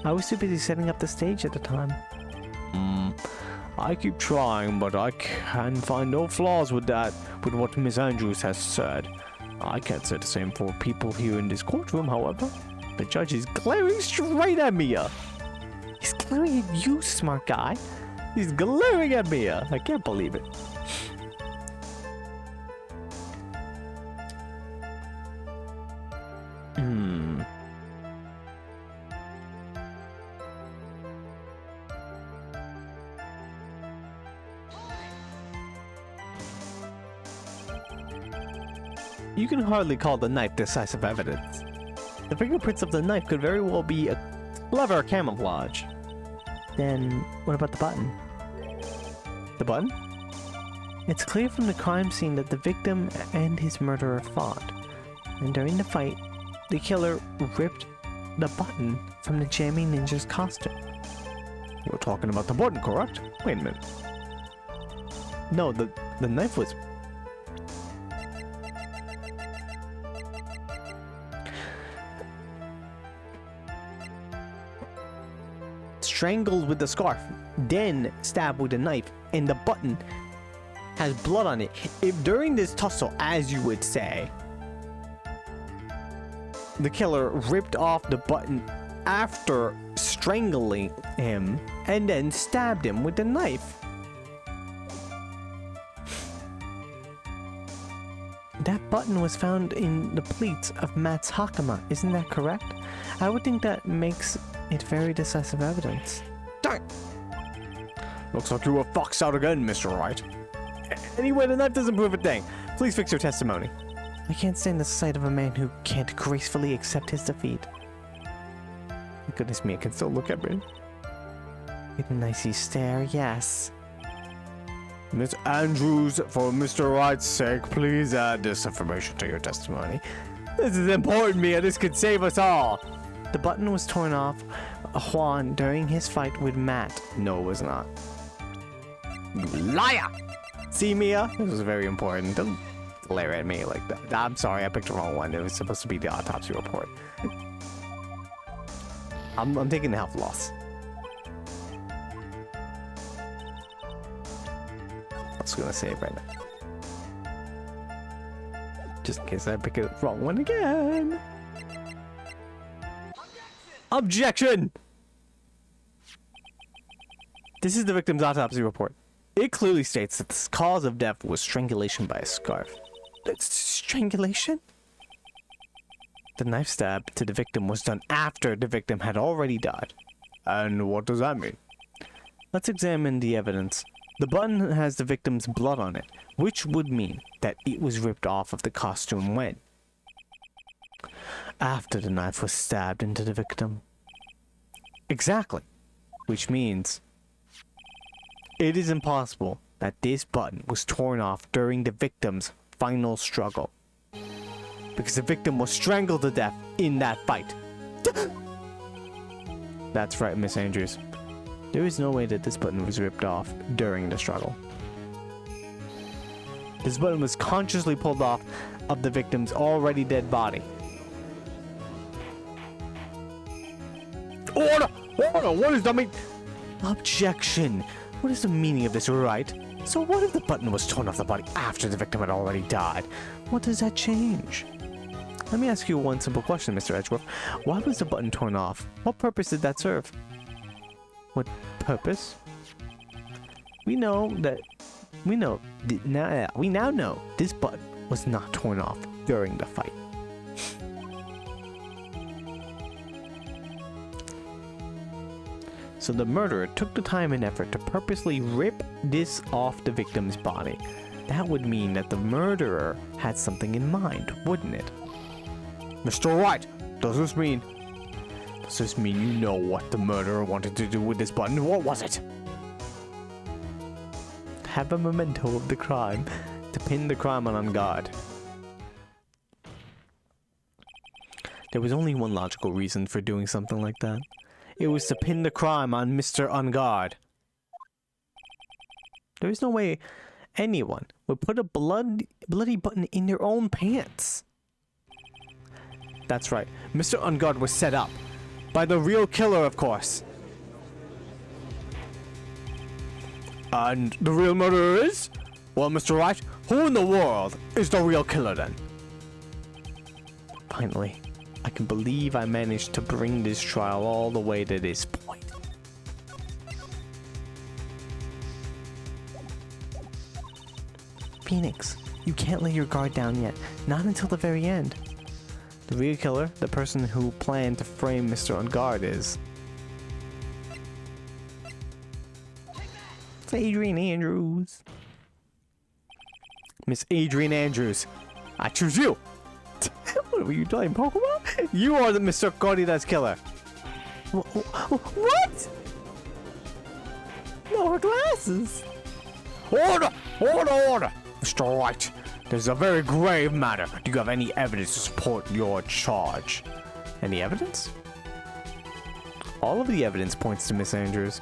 I was too busy setting up the stage at the time. I keep trying, but I can find no flaws with that, with what Miss Andrews has said. I can't say the same for people here in this courtroom, however. The judge is glaring straight at me. He's glaring at you, smart guy. He's glaring at me. I can't believe it. you can hardly call the knife decisive evidence. The fingerprints of the knife could very well be a clever camouflage. Then, what about the button? The button? It's clear from the crime scene that the victim and his murderer fought. And during the fight, the killer ripped the button from the Jammy Ninja's costume. You're talking about the button, correct? Wait a minute. No, the knife was... strangled with the scarf, then stabbed with a knife, and the button has blood on it. If during this tussle, as you would say, the killer ripped off the button after strangling him and then stabbed him with the knife, that button was found in the pleats of Matt's Hakama, isn't that correct? I would think that makes it very decisive evidence. Dang! Looks like you were foxed out again, Mr. Wright. Anyway, the knife doesn't prove a thing. Please fix your testimony. I can't stand the sight of a man who can't gracefully accept his defeat. Goodness me, I can still look at him. With an icy stare, yes. Miss Andrews, for Mr. Wright's sake, please add this information to your testimony. This is important, Mia. This could save us all. The button was torn off Juan during his fight with Matt. No, it was not. You liar! See, Mia? This was very important. Don't glare at me like that. I'm sorry, I picked the wrong one. It was supposed to be the autopsy report. I'm taking the health loss. I was gonna save right now. Just in case I pick the wrong one again. Objection! This is the victim's autopsy report. It clearly states that the cause of death was strangulation by a scarf. Strangulation? The knife stab to the victim was done after the victim had already died. And what does that mean? Let's examine the evidence. The button has the victim's blood on it, which would mean that it was ripped off of the costume when? After the knife was stabbed into the victim. Exactly. Which means it is impossible that this button was torn off during the victim's final struggle. Because the victim was strangled to death in that fight. That's right, Miss Andrews. There is no way that this button was ripped off during the struggle. This button was consciously pulled off of the victim's already dead body. Order! Order! What is the mean? Objection! What is the meaning of this, right? So what if the button was torn off the body after the victim had already died? What does that change? Let me ask you one simple question, Mr. Edgeworth. Why was the button torn off? What purpose did that serve? What purpose? We now know this button was not torn off during the fight. So the murderer took the time and effort to purposely rip this off the victim's body. That would mean that the murderer had something in mind, wouldn't it? Mr. Wright, does this mean you know what the murderer wanted to do with this button? What was it? Have a memento of the crime to pin the crime on guard. There was only one logical reason for doing something like that. It was to pin the crime on Mr. Ungard. There is no way anyone would put a bloody button in their own pants. That's right. Mr. Ungard was set up. By the real killer, of course. And the real murderer is? Well, Mr. Wright, who in the world is the real killer then? Finally, I can believe I managed to bring this trial all the way to this point. Phoenix, you can't lay your guard down yet. Not until the very end. The real killer, the person who planned to frame Mr. Ungard, is... it's Adrian Andrews. Miss Adrian Andrews, I choose you. What were you playing Pokemon? You are the Mr. Corditas killer. What? No, her glasses. Order! Order! Order! Mr. White, there's a very grave matter. Do you have any evidence to support your charge? Any evidence? All of the evidence points to Miss Andrews.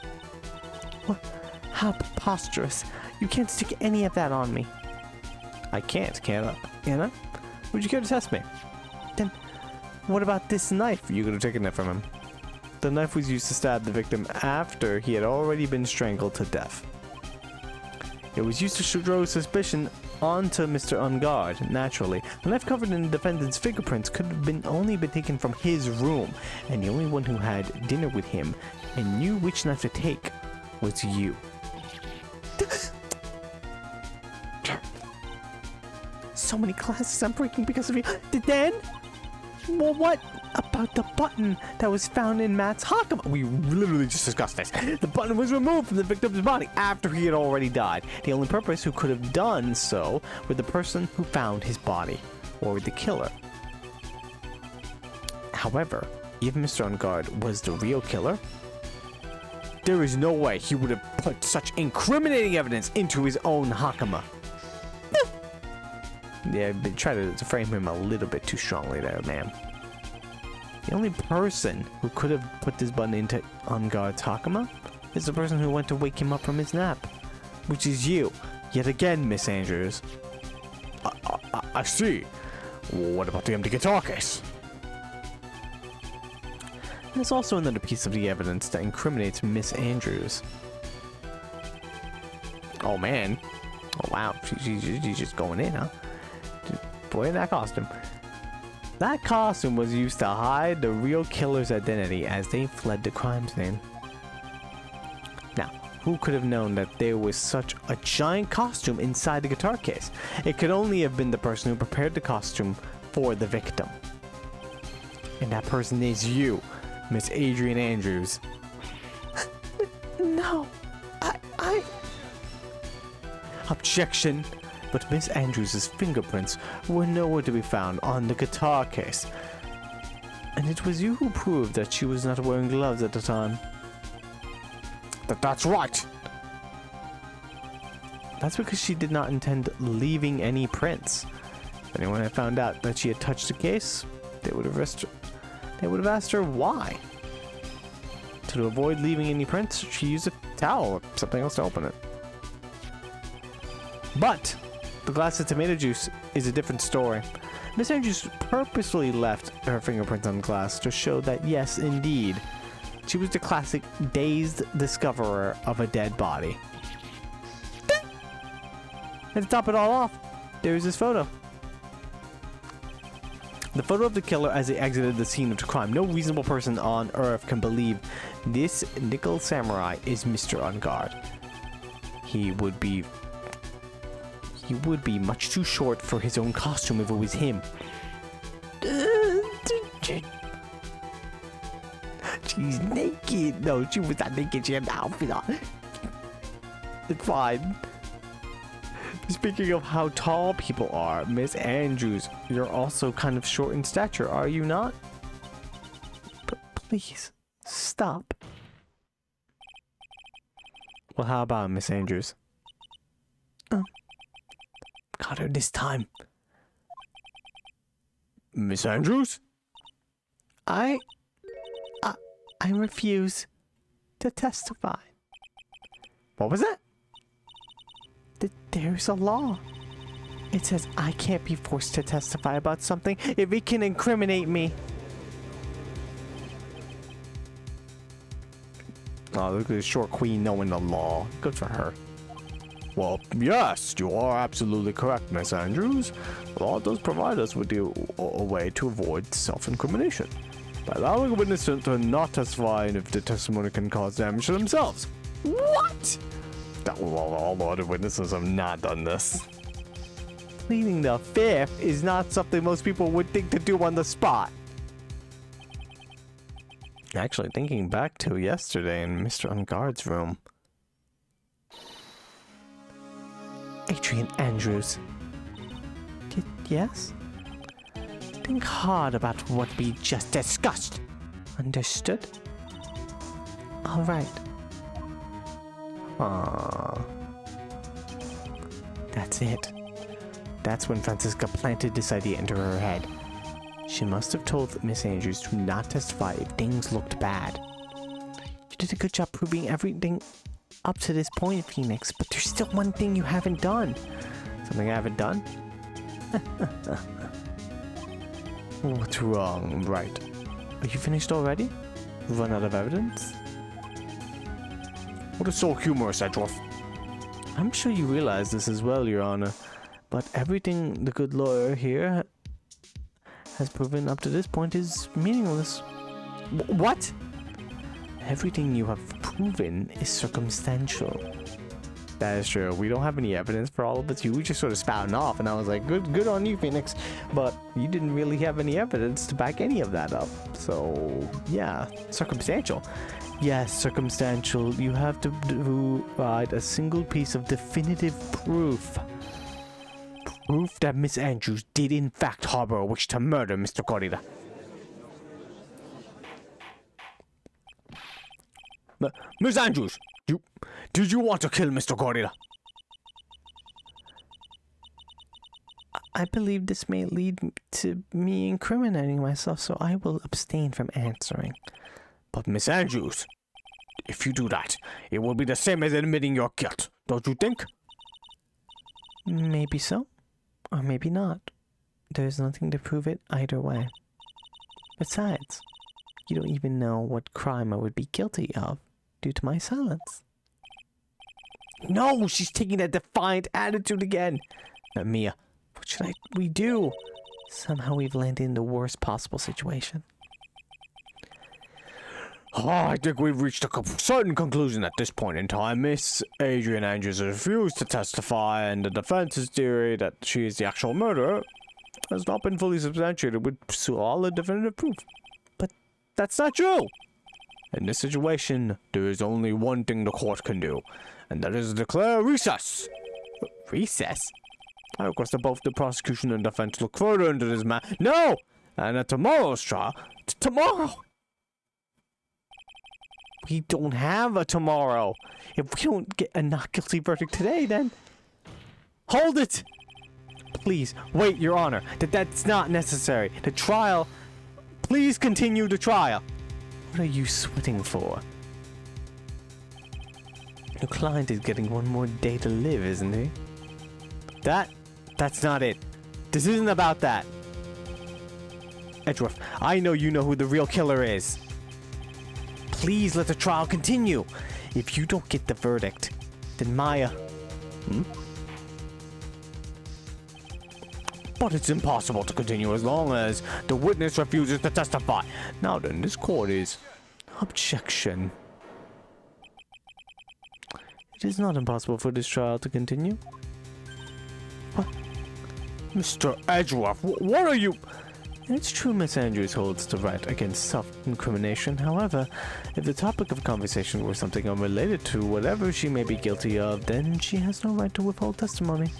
What? How preposterous. You can't stick any of that on me. I can't, can I? Can I? Would you care to test me? Then, what about this knife? You could have taken it from him. The knife was used to stab the victim after he had already been strangled to death. It was used to throw suspicion onto Mr. Ungard, naturally. The knife covered in the defendant's fingerprints could have only been taken from his room, and the only one who had dinner with him and knew which knife to take was you. So many classes I'm breaking because of you. Then, well, what about the button that was found in Matt's Hakama? We literally just discussed this. The button was removed from the victim's body after he had already died. The only purpose who could have done so were the person who found his body, or the killer. However, if Mr. Ungard was the real killer, there is no way he would have put such incriminating evidence into his own Hakama. Yeah, I've been trying to frame him a little bit too strongly there, ma'am. The only person who could have put this button into Ungard's Hakama is the person who went to wake him up from his nap, which is you. Yet again, Miss Andrews. I see. What about the empty guitar case? There's also another piece of the evidence that incriminates Miss Andrews. Oh man. Oh wow, she's just going in, huh? Boy in that costume. That costume was used to hide the real killer's identity as they fled the crime scene. Now, who could have known that there was such a giant costume inside the guitar case? It could only have been the person who prepared the costume for the victim. And that person is you, Miss Adrian Andrews. No, I... Objection! But Miss Andrews' fingerprints were nowhere to be found on the guitar case. And it was you who proved that she was not wearing gloves at the time. That's right! That's because she did not intend leaving any prints. If anyone had found out that she had touched the case, they would have asked her why. To avoid leaving any prints, she used a towel or something else to open it. But the glass of tomato juice is a different story. Miss Andrews purposely left her fingerprints on glass to show that, yes, indeed, she was the classic dazed discoverer of a dead body. And to top it all off, there's this photo. The photo of the killer as he exited the scene of the crime. No reasonable person on Earth can believe this nickel samurai is Mr. Ungard. He would be much too short for his own costume if it was him. She's naked. No, she was not naked. She had an outfit on. It's fine. Speaking of how tall people are, Miss Andrews, you're also kind of short in stature, are you not? Please, stop. Well, how about Miss Andrews? Got her this time. Miss Andrews? I refuse to testify. What was that? There's a law. It says I can't be forced to testify about something if it can incriminate me. Oh, look at this short queen knowing the law. Good for her. Well, yes, you are absolutely correct, Miss Andrews. The law does provide us with a way to avoid self-incrimination by allowing a witness to not testify if the testimony can cause damage to themselves. What? All the other witnesses have not done this. Pleading the fifth is not something most people would think to do on the spot. Actually, thinking back to yesterday in Mr. Ungard's room. Adrian Andrews. yes? Think hard about what we just discussed. Understood? All right. That's it. That's when Francisca planted this idea into her head. She must have told Miss Andrews to not testify if things looked bad. You did a good job proving everything up to this point, Phoenix, but there's still one thing you haven't done. Something I haven't done? What's wrong? Right. Are you finished already? Run out of evidence? What is so humorous, Edgeworth? I'm sure you realize this as well, Your Honor, but everything the good lawyer here has proven up to this point is meaningless. What? Everything you have proven is circumstantial. That is true. We don't have any evidence for all of it. You were just sort of spouting off, and I was like, good on you, Phoenix. But you didn't really have any evidence to back any of that up. So, yeah, circumstantial. Yes, circumstantial. You have to provide a single piece of definitive proof. Proof that Miss Andrews did in fact harbor a wish to murder Mr. Corrida. Miss Andrews, did you want to kill Mr. Corrida? I believe this may lead to me incriminating myself, so I will abstain from answering. But Miss Andrews, if you do that, it will be the same as admitting your guilt, don't you think? Maybe so, or maybe not. There's nothing to prove it either way. Besides, you don't even know what crime I would be guilty of due to my silence. No, she's taking that defiant attitude again. Mia, what should we do? Somehow we've landed in the worst possible situation. I think we've reached a certain conclusion at this point in time. Miss Adrian Andrews has refused to testify, and the defense's theory that she is the actual murderer has not been fully substantiated with solid definitive proof. But that's not true! In this situation, there is only one thing the court can do, and that is declare recess. Recess? I request that both the prosecution and defense look further into this matter. No! And at tomorrow's trial, tomorrow! We don't have a tomorrow. If we don't get a not guilty verdict today, then... Hold it! Please, wait, Your Honor. That's not necessary. The trial... Please continue the trial. What are you sweating for? Your client is getting one more day to live, isn't he? That's not it. This isn't about that. Edgeworth, I know you know who the real killer is. Please let the trial continue. If you don't get the verdict, then Maya... But it's impossible to continue as long as the witness refuses to testify. Now then, this court is... Objection. It is not impossible for this trial to continue. What? Mr. Edgeworth, what are you... It's true Miss Andrews holds the right against self-incrimination. However, if the topic of conversation were something unrelated to whatever she may be guilty of, then she has no right to withhold testimony.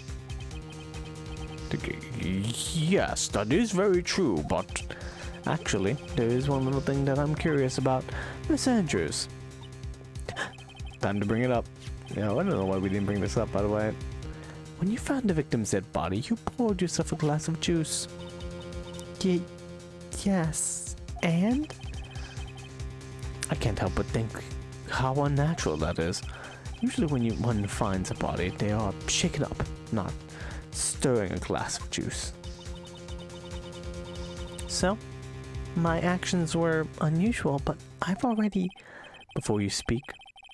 Yes, that is very true, but... Actually, there is one little thing that I'm curious about. Miss Andrews. Time to bring it up. Yeah, I don't know why we didn't bring this up, by the way. When you found the victim's dead body, you poured yourself a glass of juice. Yes, and? I can't help but think how unnatural that is. Usually when one finds a body, they are shaken up, not stirring a glass of juice. So, my actions were unusual, but I've already... Before you speak,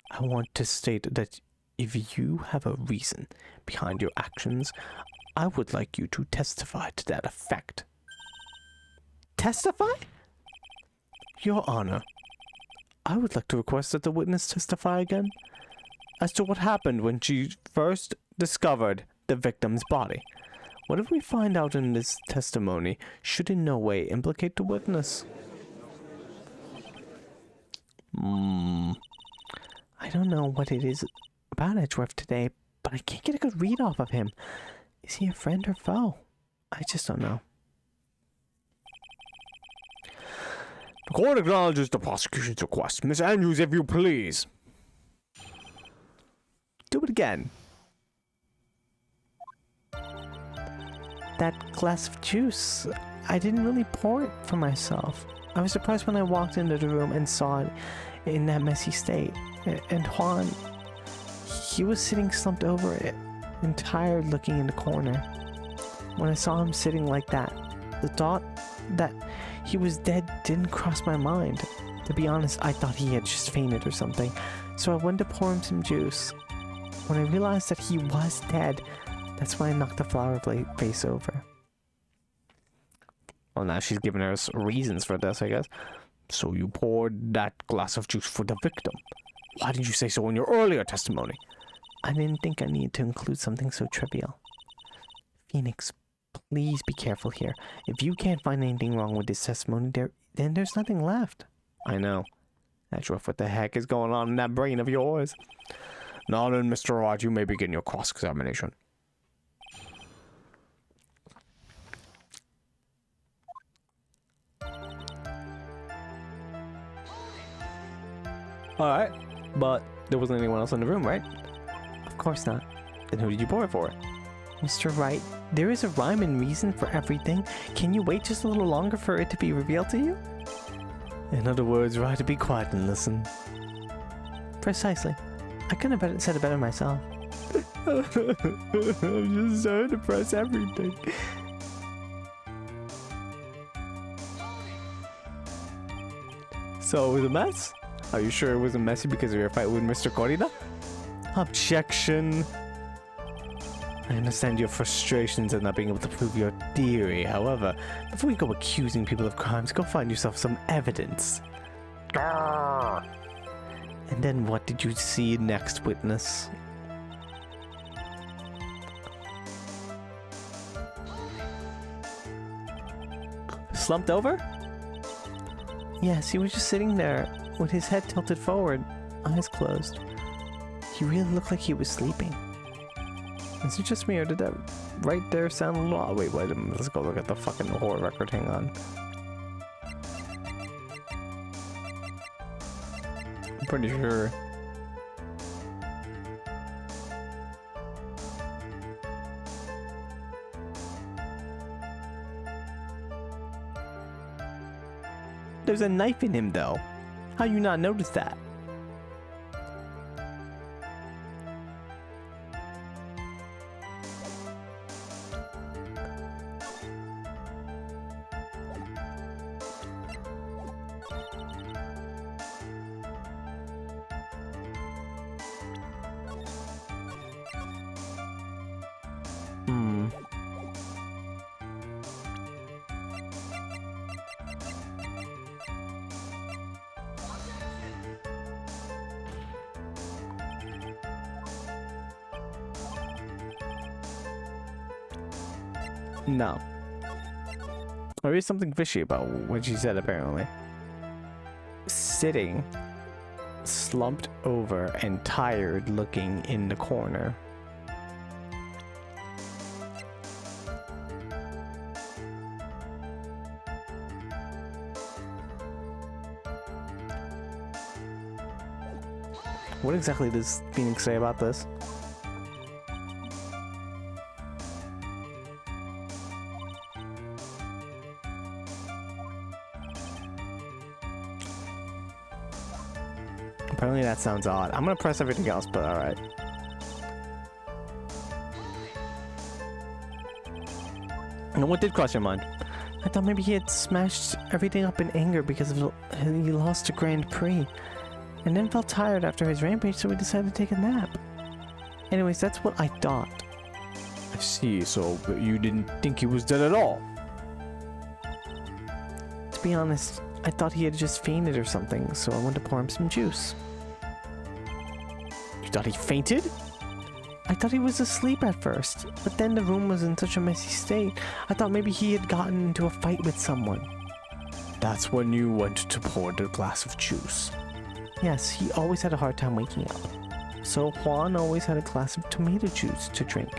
I want to state that if you have a reason behind your actions, I would like you to testify to that effect. Testify? Your Honor, I would like to request that the witness testify again as to what happened when she first discovered the victim's body. Whatever we find out in this testimony should in no way implicate the witness. I don't know what it is about Edgeworth today, but I can't get a good read off of him. Is he a friend or foe? I just don't know. The court acknowledges the prosecution's request. Miss Andrews, if you please. Do it again. That glass of juice, I didn't really pour it for myself. I was surprised when I walked into the room and saw it in that messy state. And Juan, he was sitting slumped over it and tired, looking in the corner. When I saw him sitting like that, the thought that he was dead didn't cross my mind. To be honest, I thought he had just fainted or something, so I went to pour him some juice. When I realized that he was dead, that's when I knocked the flower vase over. Well, now she's giving us reasons for this, I guess. So you poured that glass of juice for the victim. Why didn't you say so in your earlier testimony? I didn't think I needed to include something so trivial. Phoenix, please be careful here. If you can't find anything wrong with this testimony, then there's nothing left. I know. That's rough. What the heck is going on in that brain of yours? Now then, Mr. Rod, you may begin your cross-examination. Alright, but there wasn't anyone else in the room, right? Of course not. Then who did you pour it for? Mr. Wright, there is a rhyme and reason for everything. Can you wait just a little longer for it to be revealed to you? In other words, Rod, to be quiet and listen. Precisely. I couldn't have said it better myself. I'm just so to press everything. So it was a mess? Are you sure it wasn't messy because of your fight with Mr. Corrida? Objection. I understand your frustrations at not being able to prove your theory. However, before you go accusing people of crimes, go find yourself some evidence. And then what did you see next, witness? Slumped over? Yes, he was just sitting there with his head tilted forward, eyes closed. He really looked like he was sleeping. Is it just me, or did that right there sound a little odd? Wait a minute, let's go look at the fucking horror record, hang on. I'm pretty sure. There's a knife in him, though. How you not notice that? No. There is something fishy about what she said, apparently. Sitting, slumped over, and tired looking in the corner. What exactly does Phoenix say about this? Apparently that sounds odd. I'm gonna press everything else, but alright. And what did cross your mind? I thought maybe he had smashed everything up in anger because of he lost a Grand Prix. And then felt tired after his rampage, so he decided to take a nap. Anyways, that's what I thought. I see, so you didn't think he was dead at all? To be honest, I thought he had just fainted or something, so I went to pour him some juice. You thought he fainted? I thought he was asleep at first, but then the room was in such a messy state, I thought maybe he had gotten into a fight with someone. That's when you went to pour the glass of juice. Yes, he always had a hard time waking up. So Juan always had a glass of tomato juice to drink.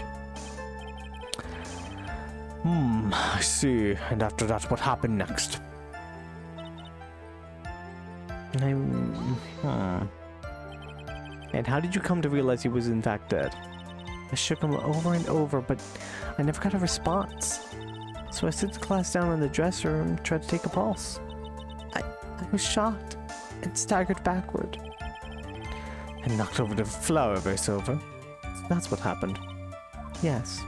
I see. And after that, what happened next? And how did you come to realize he was in fact dead? I shook him over and over, but I never got a response. So I sit the class down in the dresser and tried to take a pulse. I was shocked and staggered backward. And knocked over the flower vase over. That's what happened. Yes.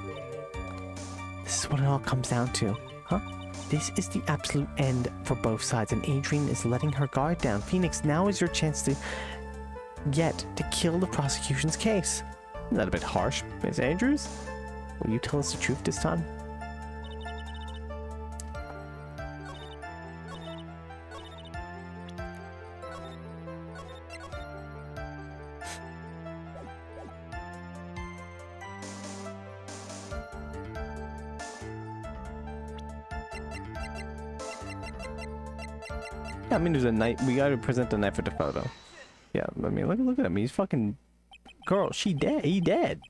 This is what it all comes down to, huh? This is the absolute end for both sides, and Adrian is letting her guard down. Phoenix, now is your chance to kill the prosecution's case. Isn't that a bit harsh, Miss Andrews? Will you tell us the truth this time? Yeah, I mean, there's a knife. We gotta present the knife for the photo. Yeah, I mean, look at him. He's fucking... Girl, she dead. He dead.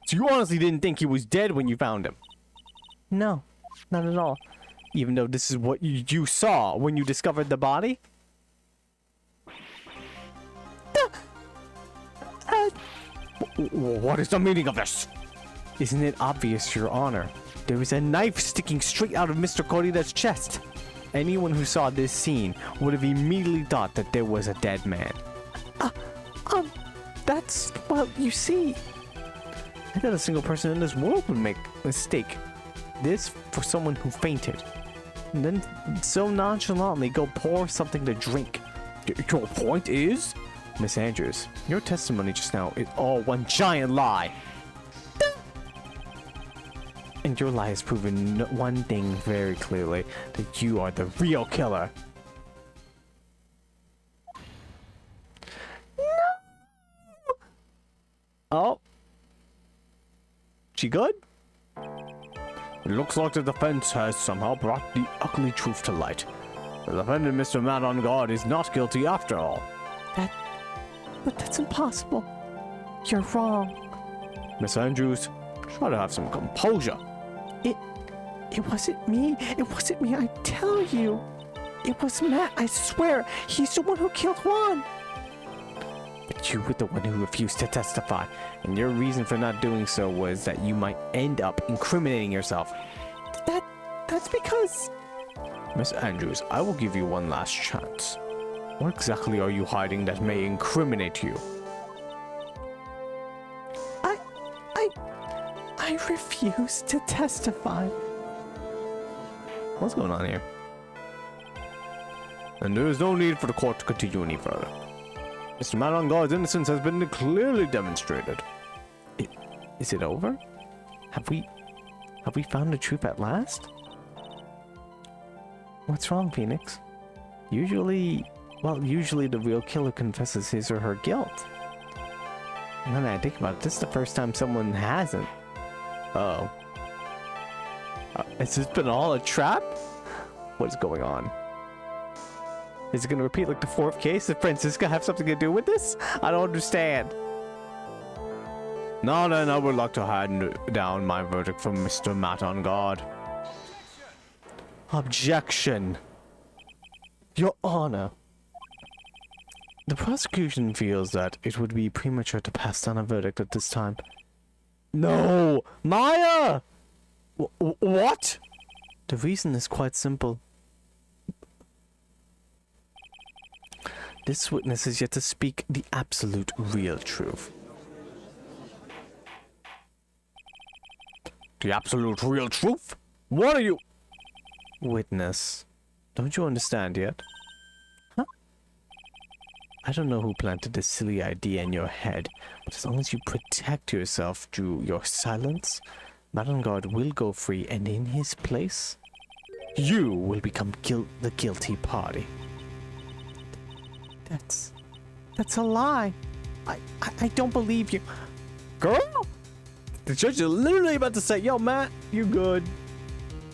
So you honestly didn't think he was dead when you found him? No, not at all. Even though this is what you saw when you discovered the body? What is the meaning of this? Isn't it obvious, Your Honor? There is a knife sticking straight out of Mr. Corrida's chest. Anyone who saw this scene would have immediately thought that there was a dead man. That's, well, you see, I thought a single person in this world would make a mistake. This for someone who fainted. And then so nonchalantly go pour something to drink. Your point is? Miss Andrews, your testimony just now is all one giant lie. And your lie has proven one thing very clearly, that you are the real killer. No! Oh. She good? It looks like the defense has somehow brought the ugly truth to light. The defendant, Mr. Matt on guard, is not guilty after all. But that's impossible. You're wrong. Miss Andrews, try to have some composure. It wasn't me. It wasn't me, I tell you. It was Matt, I swear. He's the one who killed Juan. But you were the one who refused to testify, and your reason for not doing so was that you might end up incriminating yourself. That's because... Miss Andrews, I will give you one last chance. What exactly are you hiding that may incriminate you? I refuse to testify. What's going on here? And there is no need for the court to continue any further. Mr. Matt on guard's innocence has been clearly demonstrated. Is it over? Have we found the truth at last? What's wrong, Phoenix? Usually the real killer confesses his or her guilt. And then I think about it, this is the first time someone hasn't. Uh-oh. Has this been all a trap? What is going on? Is it going to repeat like the fourth case? Does Francisca have something to do with this? I don't understand. No, then I would like to hand down my verdict from Mr. Matt on guard. Objection. Your Honor. The prosecution feels that it would be premature to pass down a verdict at this time. No! Maya! What? The reason is quite simple. This witness is yet to speak the absolute real truth. The absolute real truth? What are you... Witness. Don't you understand yet? Huh? I don't know who planted this silly idea in your head, but as long as you protect yourself through your silence, Madame Guard will go free, and in his place, you will become the guilty party. That's a lie. I don't believe you. Girl? The judge is literally about to say, yo, Matt, you're good.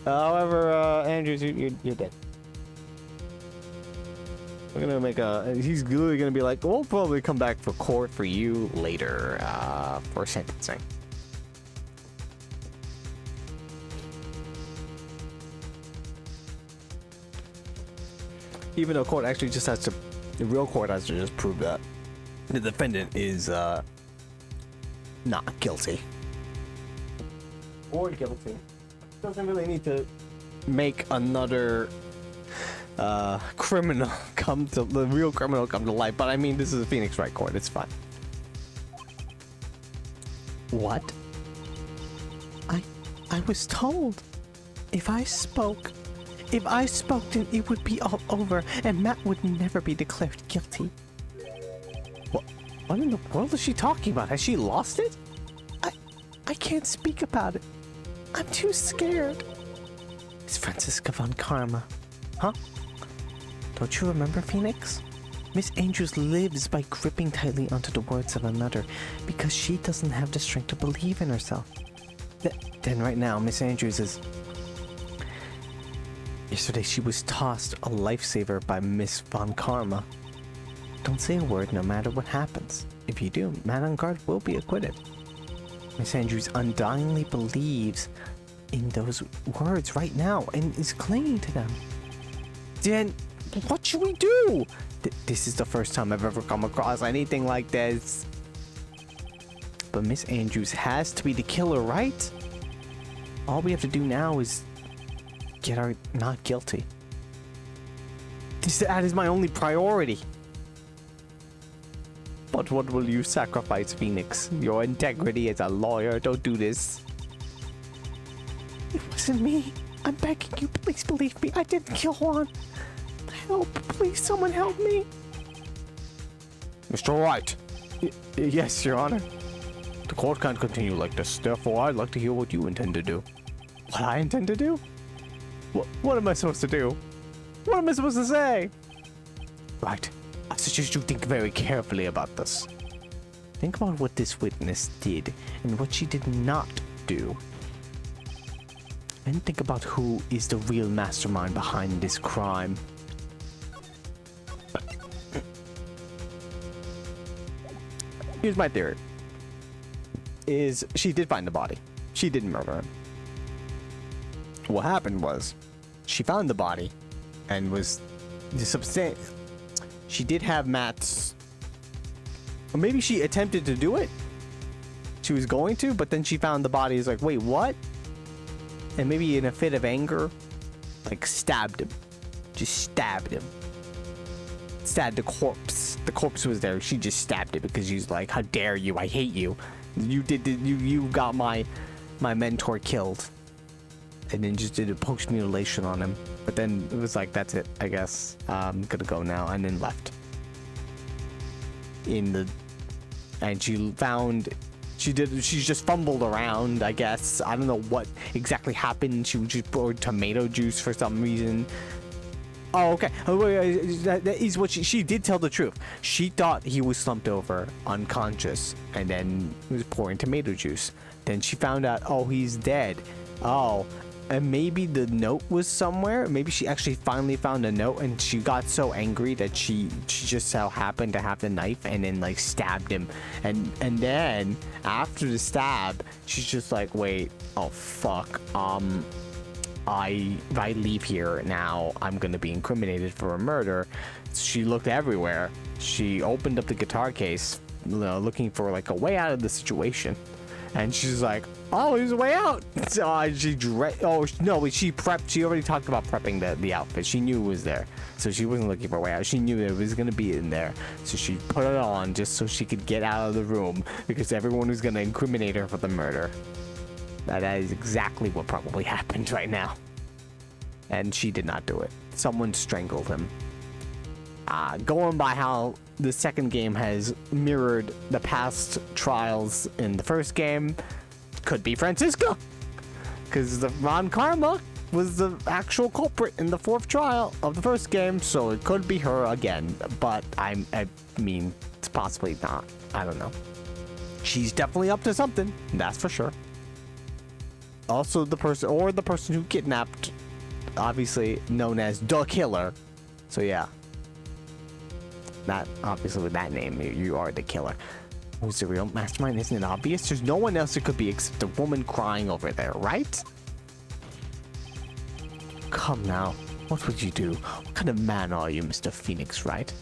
However, Andrews, you're dead. We're gonna make he's literally gonna be like, we'll probably come back for court for you later, for sentencing. Even though court actually just has to, the real court has to just prove that the defendant is not guilty. Or guilty. Doesn't really need to make another criminal come to, the real criminal come to life. But I mean, this is a Phoenix Wright court. It's fine. What? I was told if I spoke, then it would be all over and Matt would never be declared guilty. What in the world is she talking about? Has she lost it? I can't speak about it. I'm too scared. It's Franziska von Karma. Huh? Don't you remember, Phoenix? Miss Andrews lives by gripping tightly onto the words of another because she doesn't have the strength to believe in herself. Then right now, Miss Andrews is... Yesterday she was tossed a lifesaver by Miss von Karma. Don't say a word no matter what happens. If you do, Matt on guard will be acquitted. Miss Andrews undyingly believes in those words right now and is clinging to them. Then what should we do? This is the first time I've ever come across anything like this. But Miss Andrews has to be the killer, right? All we have to do now is get her not guilty. That is my only priority. But what will you sacrifice, Phoenix? Your integrity as a lawyer. Don't do this. It wasn't me. I'm begging you, please believe me. I didn't kill Juan. Help, please, someone help me. Mr. Wright. Yes, Your Honor. The court can't continue like this. Therefore, I'd like to hear what you intend to do. What I intend to do? What am I supposed to do? What am I supposed to say? Right. I suggest you think very carefully about this. Think about what this witness did and what she did not do. And think about who is the real mastermind behind this crime. Here's my theory. Is she did find the body. She didn't murder him. What happened was she found the body and was she did have Matt's, or maybe she attempted to do it. She was going to, but then she found the body. Is like, wait, what? And maybe in a fit of anger, like stabbed him. Just stabbed him. Stabbed the corpse. The corpse was there. She just stabbed it because she's like, how dare you? I hate you. You got my mentor killed. And then just did a post mutilation on him. But then it was like, that's it, I guess. I'm gonna go now, and then left. And she found, she just fumbled around, I guess. I don't know what exactly happened. She just poured tomato juice for some reason. Oh, okay. That is what she did tell the truth. She thought he was slumped over, unconscious, and then was pouring tomato juice. Then she found out, oh, he's dead. Oh, and maybe the note was somewhere. Maybe she actually finally found a note, and she got so angry that she just so happened to have the knife and then like stabbed him. And then after the stab, she's just like, wait, oh fuck, if I leave here now, I'm gonna be incriminated for a murder. She looked everywhere. She opened up the guitar case, looking for like a way out of the situation. And she's like, oh, there's a way out. So she prepped. She already talked about prepping the outfit. She knew it was there. So she wasn't looking for a way out. She knew that it was going to be in there. So she put it on just so she could get out of the room because everyone was going to incriminate her for the murder. That is exactly what probably happened right now. And she did not do it. Someone strangled him. Going by how the second game has mirrored the past trials in the first game, could be Franziska, because the Von Karma was the actual culprit in the fourth trial of the first game, so it could be her again. But I mean, it's possibly not. I don't know. She's definitely up to something, that's for sure. Also, the person who kidnapped, obviously known as the killer. So yeah. That obviously with that name, you are the killer. Who's the real mastermind? Isn't it obvious? There's no one else it could be except the woman crying over there, right? Come now. What would you do? What kind of man are you, Mr. Phoenix Wright?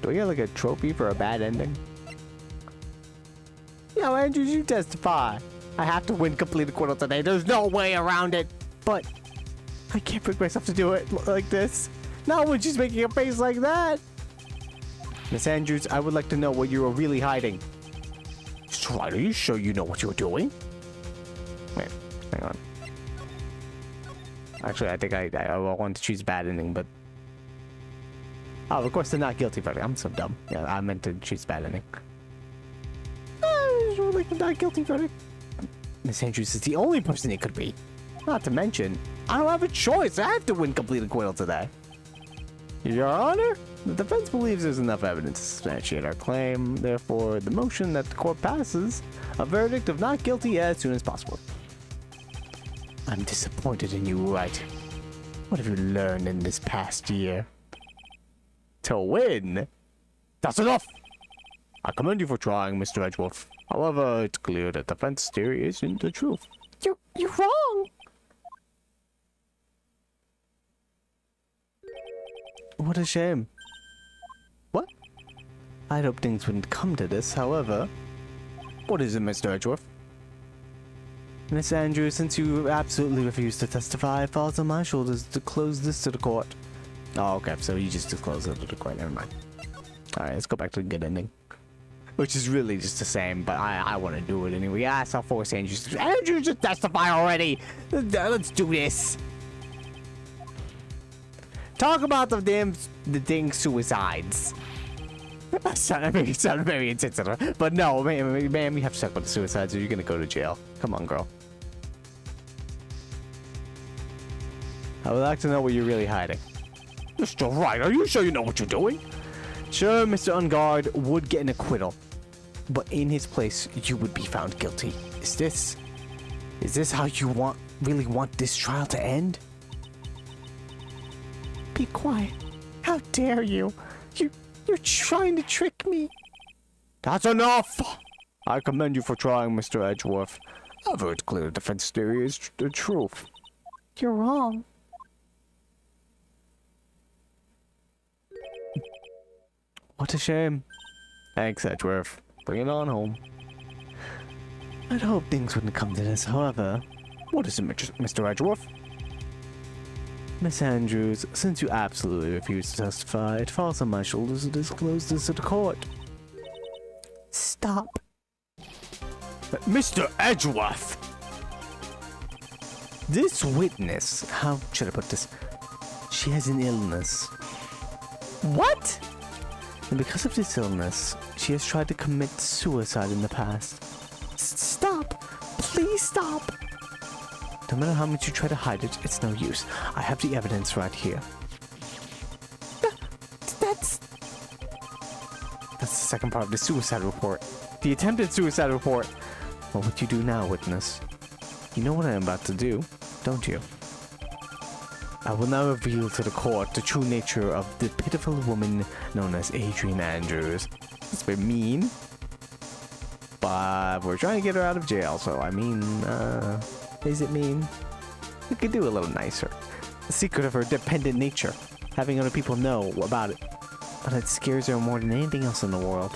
Do I get like a trophy for a bad ending? Yo, Andrews, you testify. I have to win complete acquittal today. There's no way around it. But I can't bring myself to do it like this. Not when she's making a face like that. Miss Andrews, I would like to know what you are really hiding. Mr. Wright, are you sure you know what you're doing? Wait, hang on. Actually, I think I want to choose bad ending, but... Oh, of course, the not guilty verdict. I'm so dumb. Yeah, I meant to choose bad ending. Like the not guilty verdict. Miss Andrews is the only person it could be. Not to mention, I don't have a choice. I have to win complete acquittal today. Your Honor, the defense believes there's enough evidence to substantiate our claim. Therefore, the motion that the court passes a verdict of not guilty as soon as possible. I'm disappointed in you, Wright. What have you learned in this past year? To win? That's enough! I commend you for trying, Mr. Edgeworth. However, it's clear that defense theory isn't the truth. You're wrong! What a shame. What? I'd hoped things wouldn't come to this, however. What is it, Mr. Edgeworth? Miss Andrews, since you absolutely refuse to testify, it falls on my shoulders to close this to the court. Oh, okay, so you just disclosed it to the court, never mind. Alright, let's go back to the good ending. Which is really just the same, but I want to do it anyway. Yes, I'll force Andrews. Andrews, just testify already! Let's do this! Talk about the dang suicides. It sounded very insensitive. But no, man, we have to talk about the suicides or you're gonna go to jail. Come on, girl. I would like to know what you're really hiding. Mr. Wright, are you sure you know what you're doing? Sure, Mr. Ungard would get an acquittal. But in his place, you would be found guilty. Is this how you really want this trial to end? Be quiet. How dare you? You're trying to trick me. That's enough! I commend you for trying, Mr. Edgeworth. However, it's clear the defense theory is the truth. You're wrong. What a shame. Thanks, Edgeworth. Bring it on home. I'd hoped things wouldn't come to this, however. What is it, Mr. Edgeworth? Miss Andrews, since you absolutely refuse to testify, it falls on my shoulders to disclose this to the court. Stop. Mr. Edgeworth! This witness, how should I put this? She has an illness. What? And because of this illness, she has tried to commit suicide in the past. Stop! Please stop! No matter how much you try to hide it, it's no use. I have the evidence right here. That's the second part of the suicide report. The attempted suicide report. What would you do now, witness? You know what I'm about to do, don't you? I will now reveal to the court the true nature of the pitiful woman known as Adrian Andrews. It's been mean. But we're trying to get her out of jail, so I mean, is it mean? We could do a little nicer. The secret of her dependent nature. Having other people know about it. But it scares her more than anything else in the world.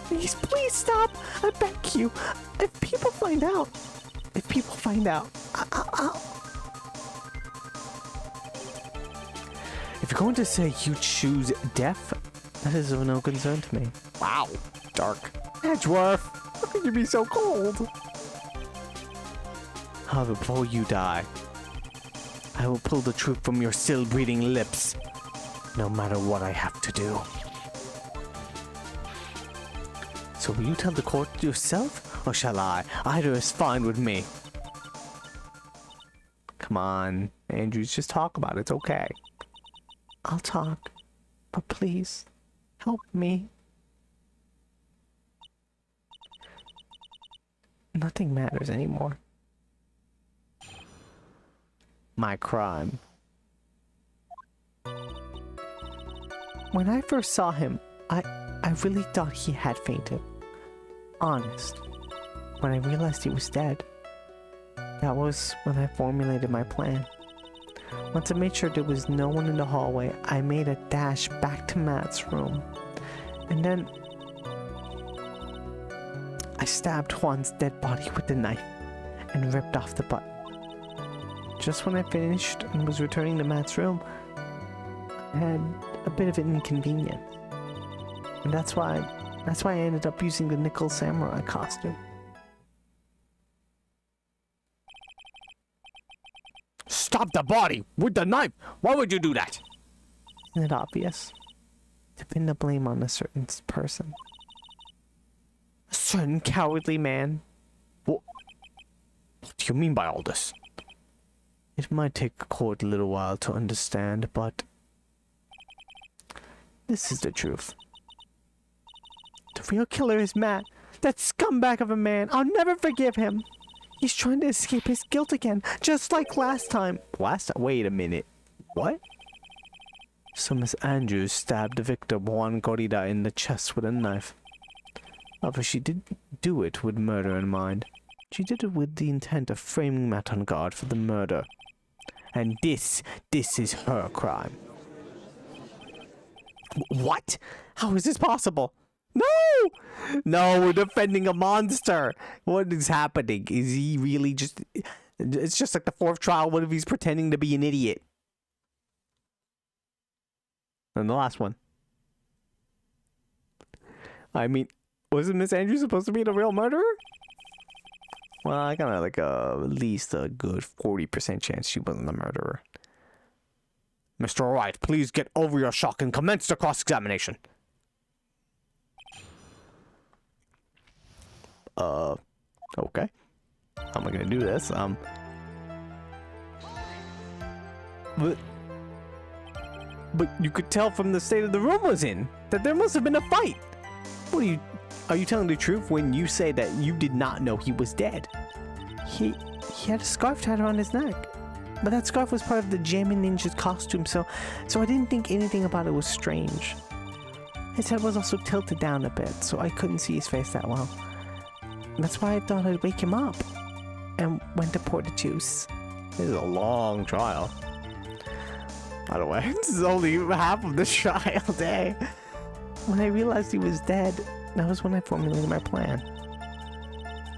Please stop! I beg you! If people find out... If you're going to say you choose death, that is of no concern to me. Wow, dark. Edgeworth, how could you be so cold? However, before you die, I will pull the truth from your still breathing lips, no matter what I have to do. So will you tell the court yourself, or shall I? Either is fine with me. Come on, Andrews, just talk about it. It's okay. I'll talk, but please, help me. Nothing matters anymore. My crime. When I first saw him, I really thought he had fainted. Honest. when I realized he was dead. That was when I formulated my plan. Once I made sure there was no one in the hallway, I made a dash back to Matt's room. And then I stabbed Juan's dead body with the knife and ripped off the button. Just when I finished and was returning to Matt's room, I had a bit of an inconvenience. And that's why I ended up using the nickel samurai costume. Stop the body with the knife! Why would you do that? Isn't it obvious? To pin the blame on a certain person. A certain cowardly man. What do you mean by all this? It might take a court a little while to understand, but this is the truth. The real killer is Matt. That scumbag of a man. I'll never forgive him. He's trying to escape his guilt again, just like last time. Wait a minute. What? So Miss Andrews stabbed the victim Juan Corrida in the chest with a knife. However, she didn't do it with murder in mind. She did it with the intent of framing Matt on guard for the murder. And this is her crime. What? How is this possible? No! No, we're defending a monster. What is happening? Is he really just... It's just like the fourth trial. What if he's pretending to be an idiot? And the last one. I mean, wasn't Miss Andrews supposed to be the real murderer? Well, I got like at least a good 40% chance she wasn't the murderer. Mr. Wright, please get over your shock and commence the cross-examination. Okay. How am I gonna do this? But you could tell from the state of the room was in that there must have been a fight. What are you telling the truth when you say that you did not know he was dead? He had a scarf tied around his neck. But that scarf was part of the Jammin' Ninja's costume, so I didn't think anything about it was strange. His head was also tilted down a bit, so I couldn't see his face that well. That's why I thought I'd wake him up and went to pour the juice. This is a long trial. By the way, this is only half of the trial day. When I realized he was dead, that was when I formulated my plan.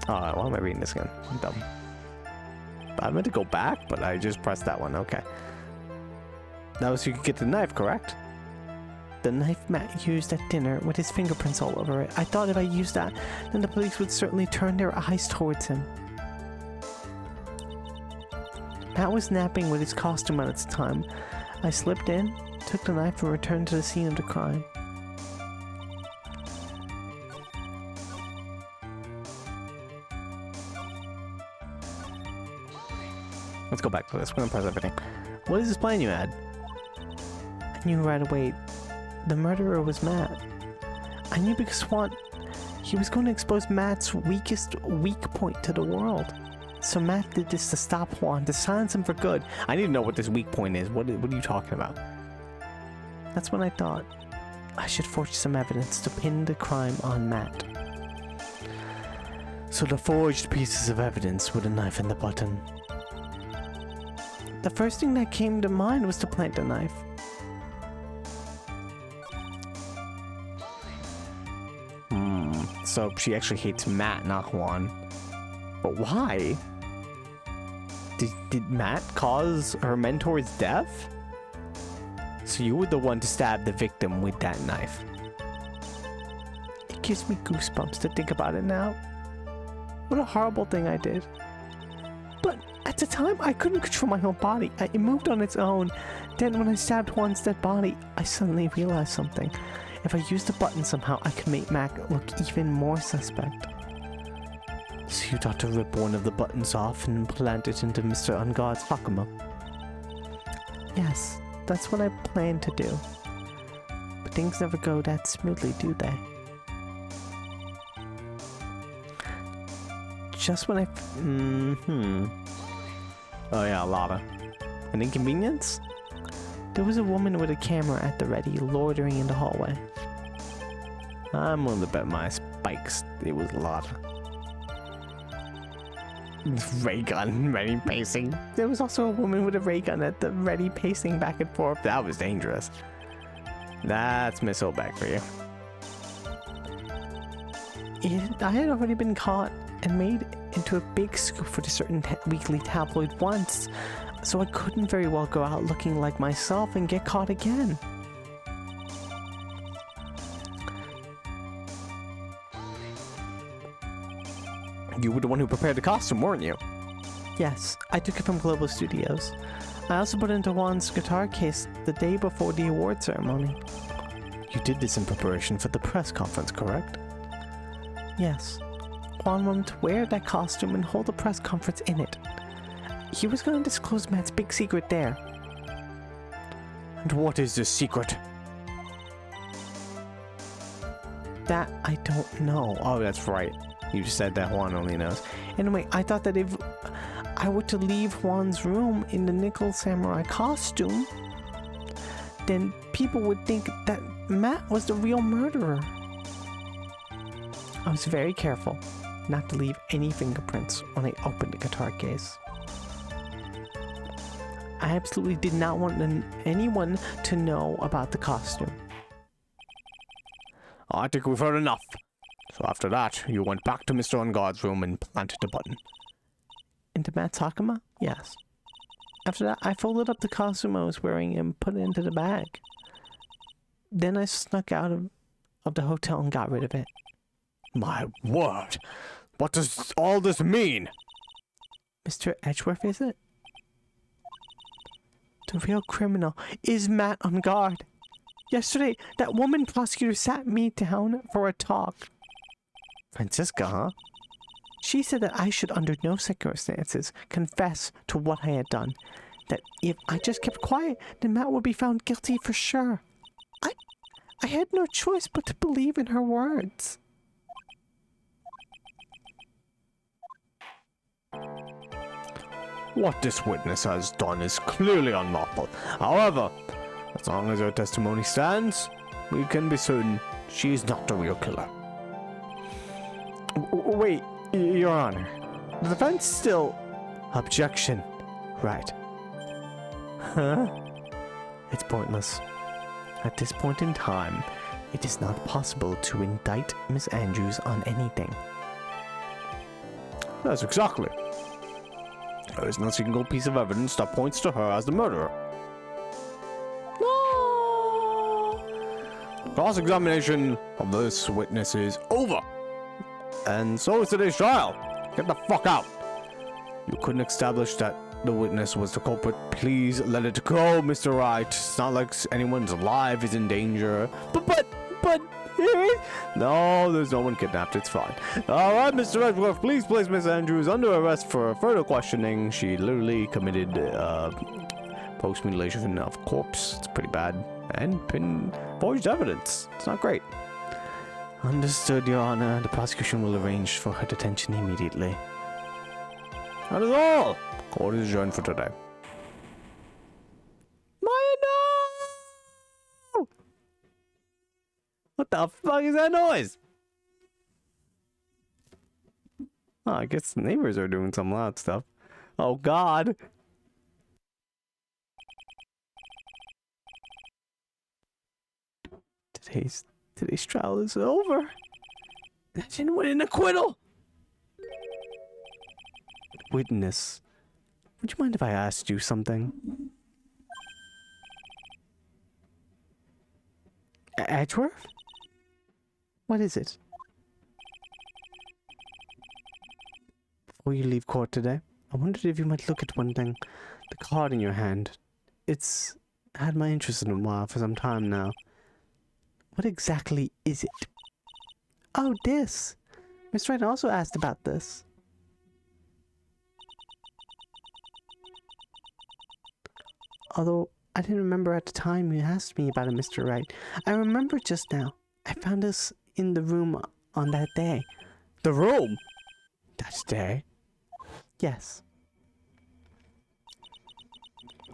Why am I reading this again? I'm dumb. I meant to go back, but I just pressed that one. Okay. That was so you could get the knife, correct? The knife Matt used at dinner with his fingerprints all over it. I thought if I used that, then the police would certainly turn their eyes towards him. Matt was napping with his costume on at the time. I slipped in, took the knife, and returned to the scene of the crime. Let's go back to this. We're gonna press everything. What is this plan you had? I knew right away. The murderer was Matt. I knew because he was going to expose Matt's weak point to the world. So Matt did this to stop Juan, to silence him for good. I need to know what this weak point is. What are you talking about? That's when I thought I should forge some evidence to pin the crime on Matt. So the forged pieces of evidence with a knife and the button. The first thing that came to mind was to plant the knife. So she actually hates Matt, not Juan. But why? Did Matt cause her mentor's death? So you were the one to stab the victim with that knife. It gives me goosebumps to think about it now. What a horrible thing I did. But at the time, I couldn't control my own body. It moved on its own. Then when I stabbed Juan's dead body, I suddenly realized something. If I used the button somehow, I could make Mac look even more suspect. So you thought to rip one of the buttons off and plant it into Mr. Ungod's Hakuma? Yes, that's what I planned to do. But things never go that smoothly, do they? Just when I... Oh yeah, a lot of... An inconvenience? There was a woman with a camera at the ready, loitering in the hallway. I'm willing to bet my spikes it was Lotta. Ray gun, ready pacing. There was also a woman with a ray gun at the ready pacing back and forth. That was dangerous. That's Miss O'Back for you. I had already been caught and made into a big scoop for a certain weekly tabloid once, so I couldn't very well go out looking like myself and get caught again. You were the one who prepared the costume, weren't you? Yes, I took it from Global Studios. I also put it into Juan's guitar case the day before the award ceremony. You did this in preparation for the press conference, correct? Yes. Juan wanted to wear that costume and hold a press conference in it. He was going to disclose Matt's big secret there. And what is this secret? That I don't know. Oh, that's right. You said that Juan only knows. Anyway, I thought that if I were to leave Juan's room in the Nickel Samurai costume, then people would think that Matt was the real murderer. I was very careful not to leave any fingerprints when I opened the guitar case. I absolutely did not want anyone to know about the costume. I think we've heard enough. So after that, you went back to Mr. Unguard's room and planted the button. Into Matt Takuma? Yes. After that, I folded up the costume I was wearing and put it into the bag. Then I snuck out of the hotel and got rid of it. My word! What does all this mean? Mr. Edgeworth, is it? The real criminal is Matt Unguard. Yesterday, that woman prosecutor sat me down for a talk. Francisca, huh? She said that I should under no circumstances confess to what I had done. That if I just kept quiet, then Matt would be found guilty for sure. I had no choice but to believe in her words. What this witness has done is clearly unlawful. However, as long as her testimony stands, we can be certain she is not the real killer. Wait, Your Honor. The defense still... Objection. Right. Huh? It's pointless. At this point in time, it is not possible to indict Miss Andrews on anything. That's exactly. There is no single piece of evidence that points to her as the murderer. No! Cross-examination of this witness is over. And so is today's trial. Get the fuck out. You couldn't establish that the witness was the culprit. Please let it go, Mr. Wright. It's not like anyone's life is in danger. But... No, there's no one kidnapped. It's fine. Alright, Mr. Edgeworth, please place Miss Andrews under arrest for further questioning. She literally committed post-mutilation of corpse. It's pretty bad. And forged evidence. It's not great. Understood, Your Honor. The prosecution will arrange for her detention immediately. That is all. Court is adjourned for today. Maya, no! What the fuck is that noise? Oh, I guess the neighbors are doing some loud stuff. Oh, God. Today's trial is over. That didn't win an acquittal. Witness, would you mind if I asked you something? Edgeworth? What is it? Before you leave court today, I wondered if you might look at one thing. The card in your hand. It's had my interest in a while for some time now. What exactly is it? Oh, this! Miss Wright also asked about this. Although I didn't remember at the time you asked me about it, Mr. Wright. I remember just now. I found this in the room on that day. The room? That day? Yes.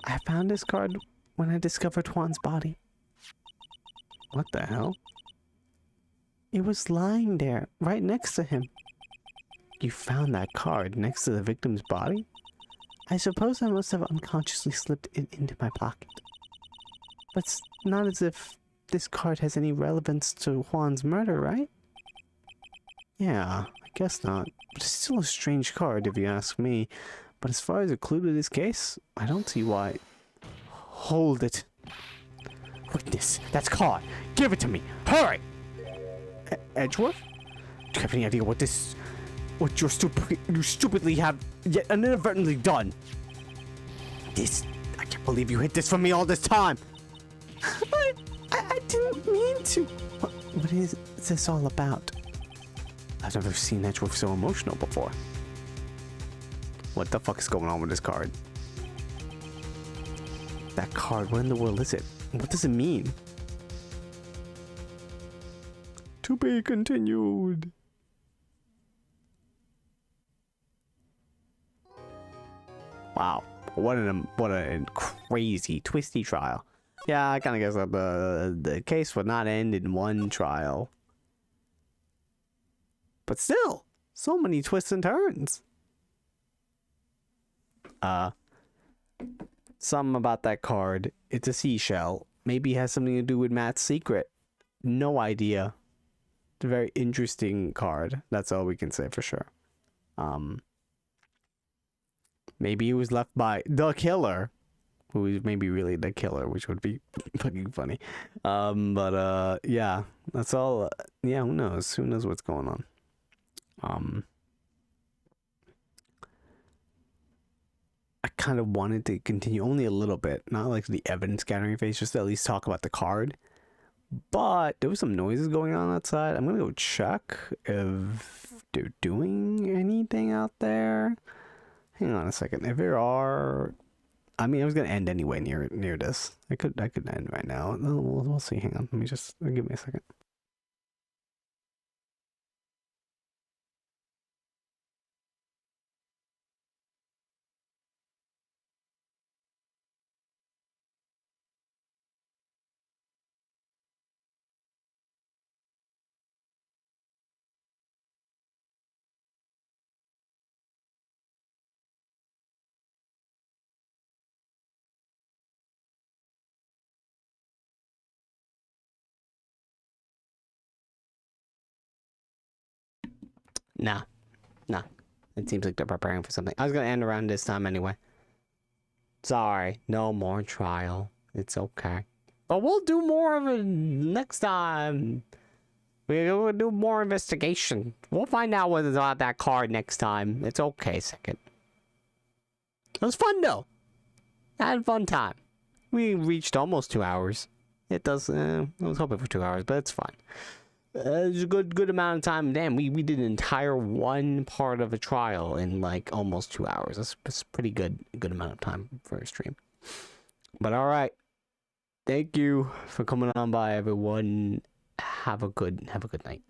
I found this card when I discovered Juan's body. What the hell? It was lying there, right next to him. You found that card next to the victim's body? I suppose I must have unconsciously slipped it into my pocket. But it's not as if this card has any relevance to Juan's murder, right? Yeah, I guess not. But it's still a strange card if you ask me. But as far as a clue to this case, I don't see why. Hold it. Witness, that's card. Give it to me. Hurry! Edgeworth? Do you have any idea what you stupidly have yet inadvertently done? I can't believe you hid this from me all this time. I didn't mean to. What is this all about? I've never seen Edgeworth so emotional before. What the fuck is going on with this card? That card, what in the world is it? What does it mean? To be continued. Wow, what a crazy, twisty trial. Yeah, I kind of guess that the case would not end in one trial. But still, so many twists and turns. Something about that card. It's a seashell. Maybe it has something to do with Matt's secret. No idea. It's a very interesting card. That's all we can say for sure. Maybe it was left by the killer, who is maybe really the killer, which would be fucking funny. Yeah, that's all. Yeah, who knows? Who knows what's going on? I kind of wanted to continue only a little bit, not like the evidence gathering phase, just to at least talk about the card. But there was some noises going on outside. I'm gonna go check if they're doing anything out there. Hang on a second. If there are, I mean, I was gonna end anyway near this. I could end right now. We'll see. Hang on. Let me just give me a second. Nah. It seems like they're preparing for something. I was gonna end around this time anyway. Sorry, no more trial. It's okay. But we'll do more of it next time. We'll do more investigation. We'll find out what's about that card next time. It's okay, second. It was fun though. I had a fun time. We reached almost 2 hours. It does. I was hoping for 2 hours, but it's fun. It's a good amount of time. Damn, we did an entire one part of a trial in like almost 2 hours. That's pretty good amount of time for a stream. But all right, thank you for coming on by, everyone. Have a good night.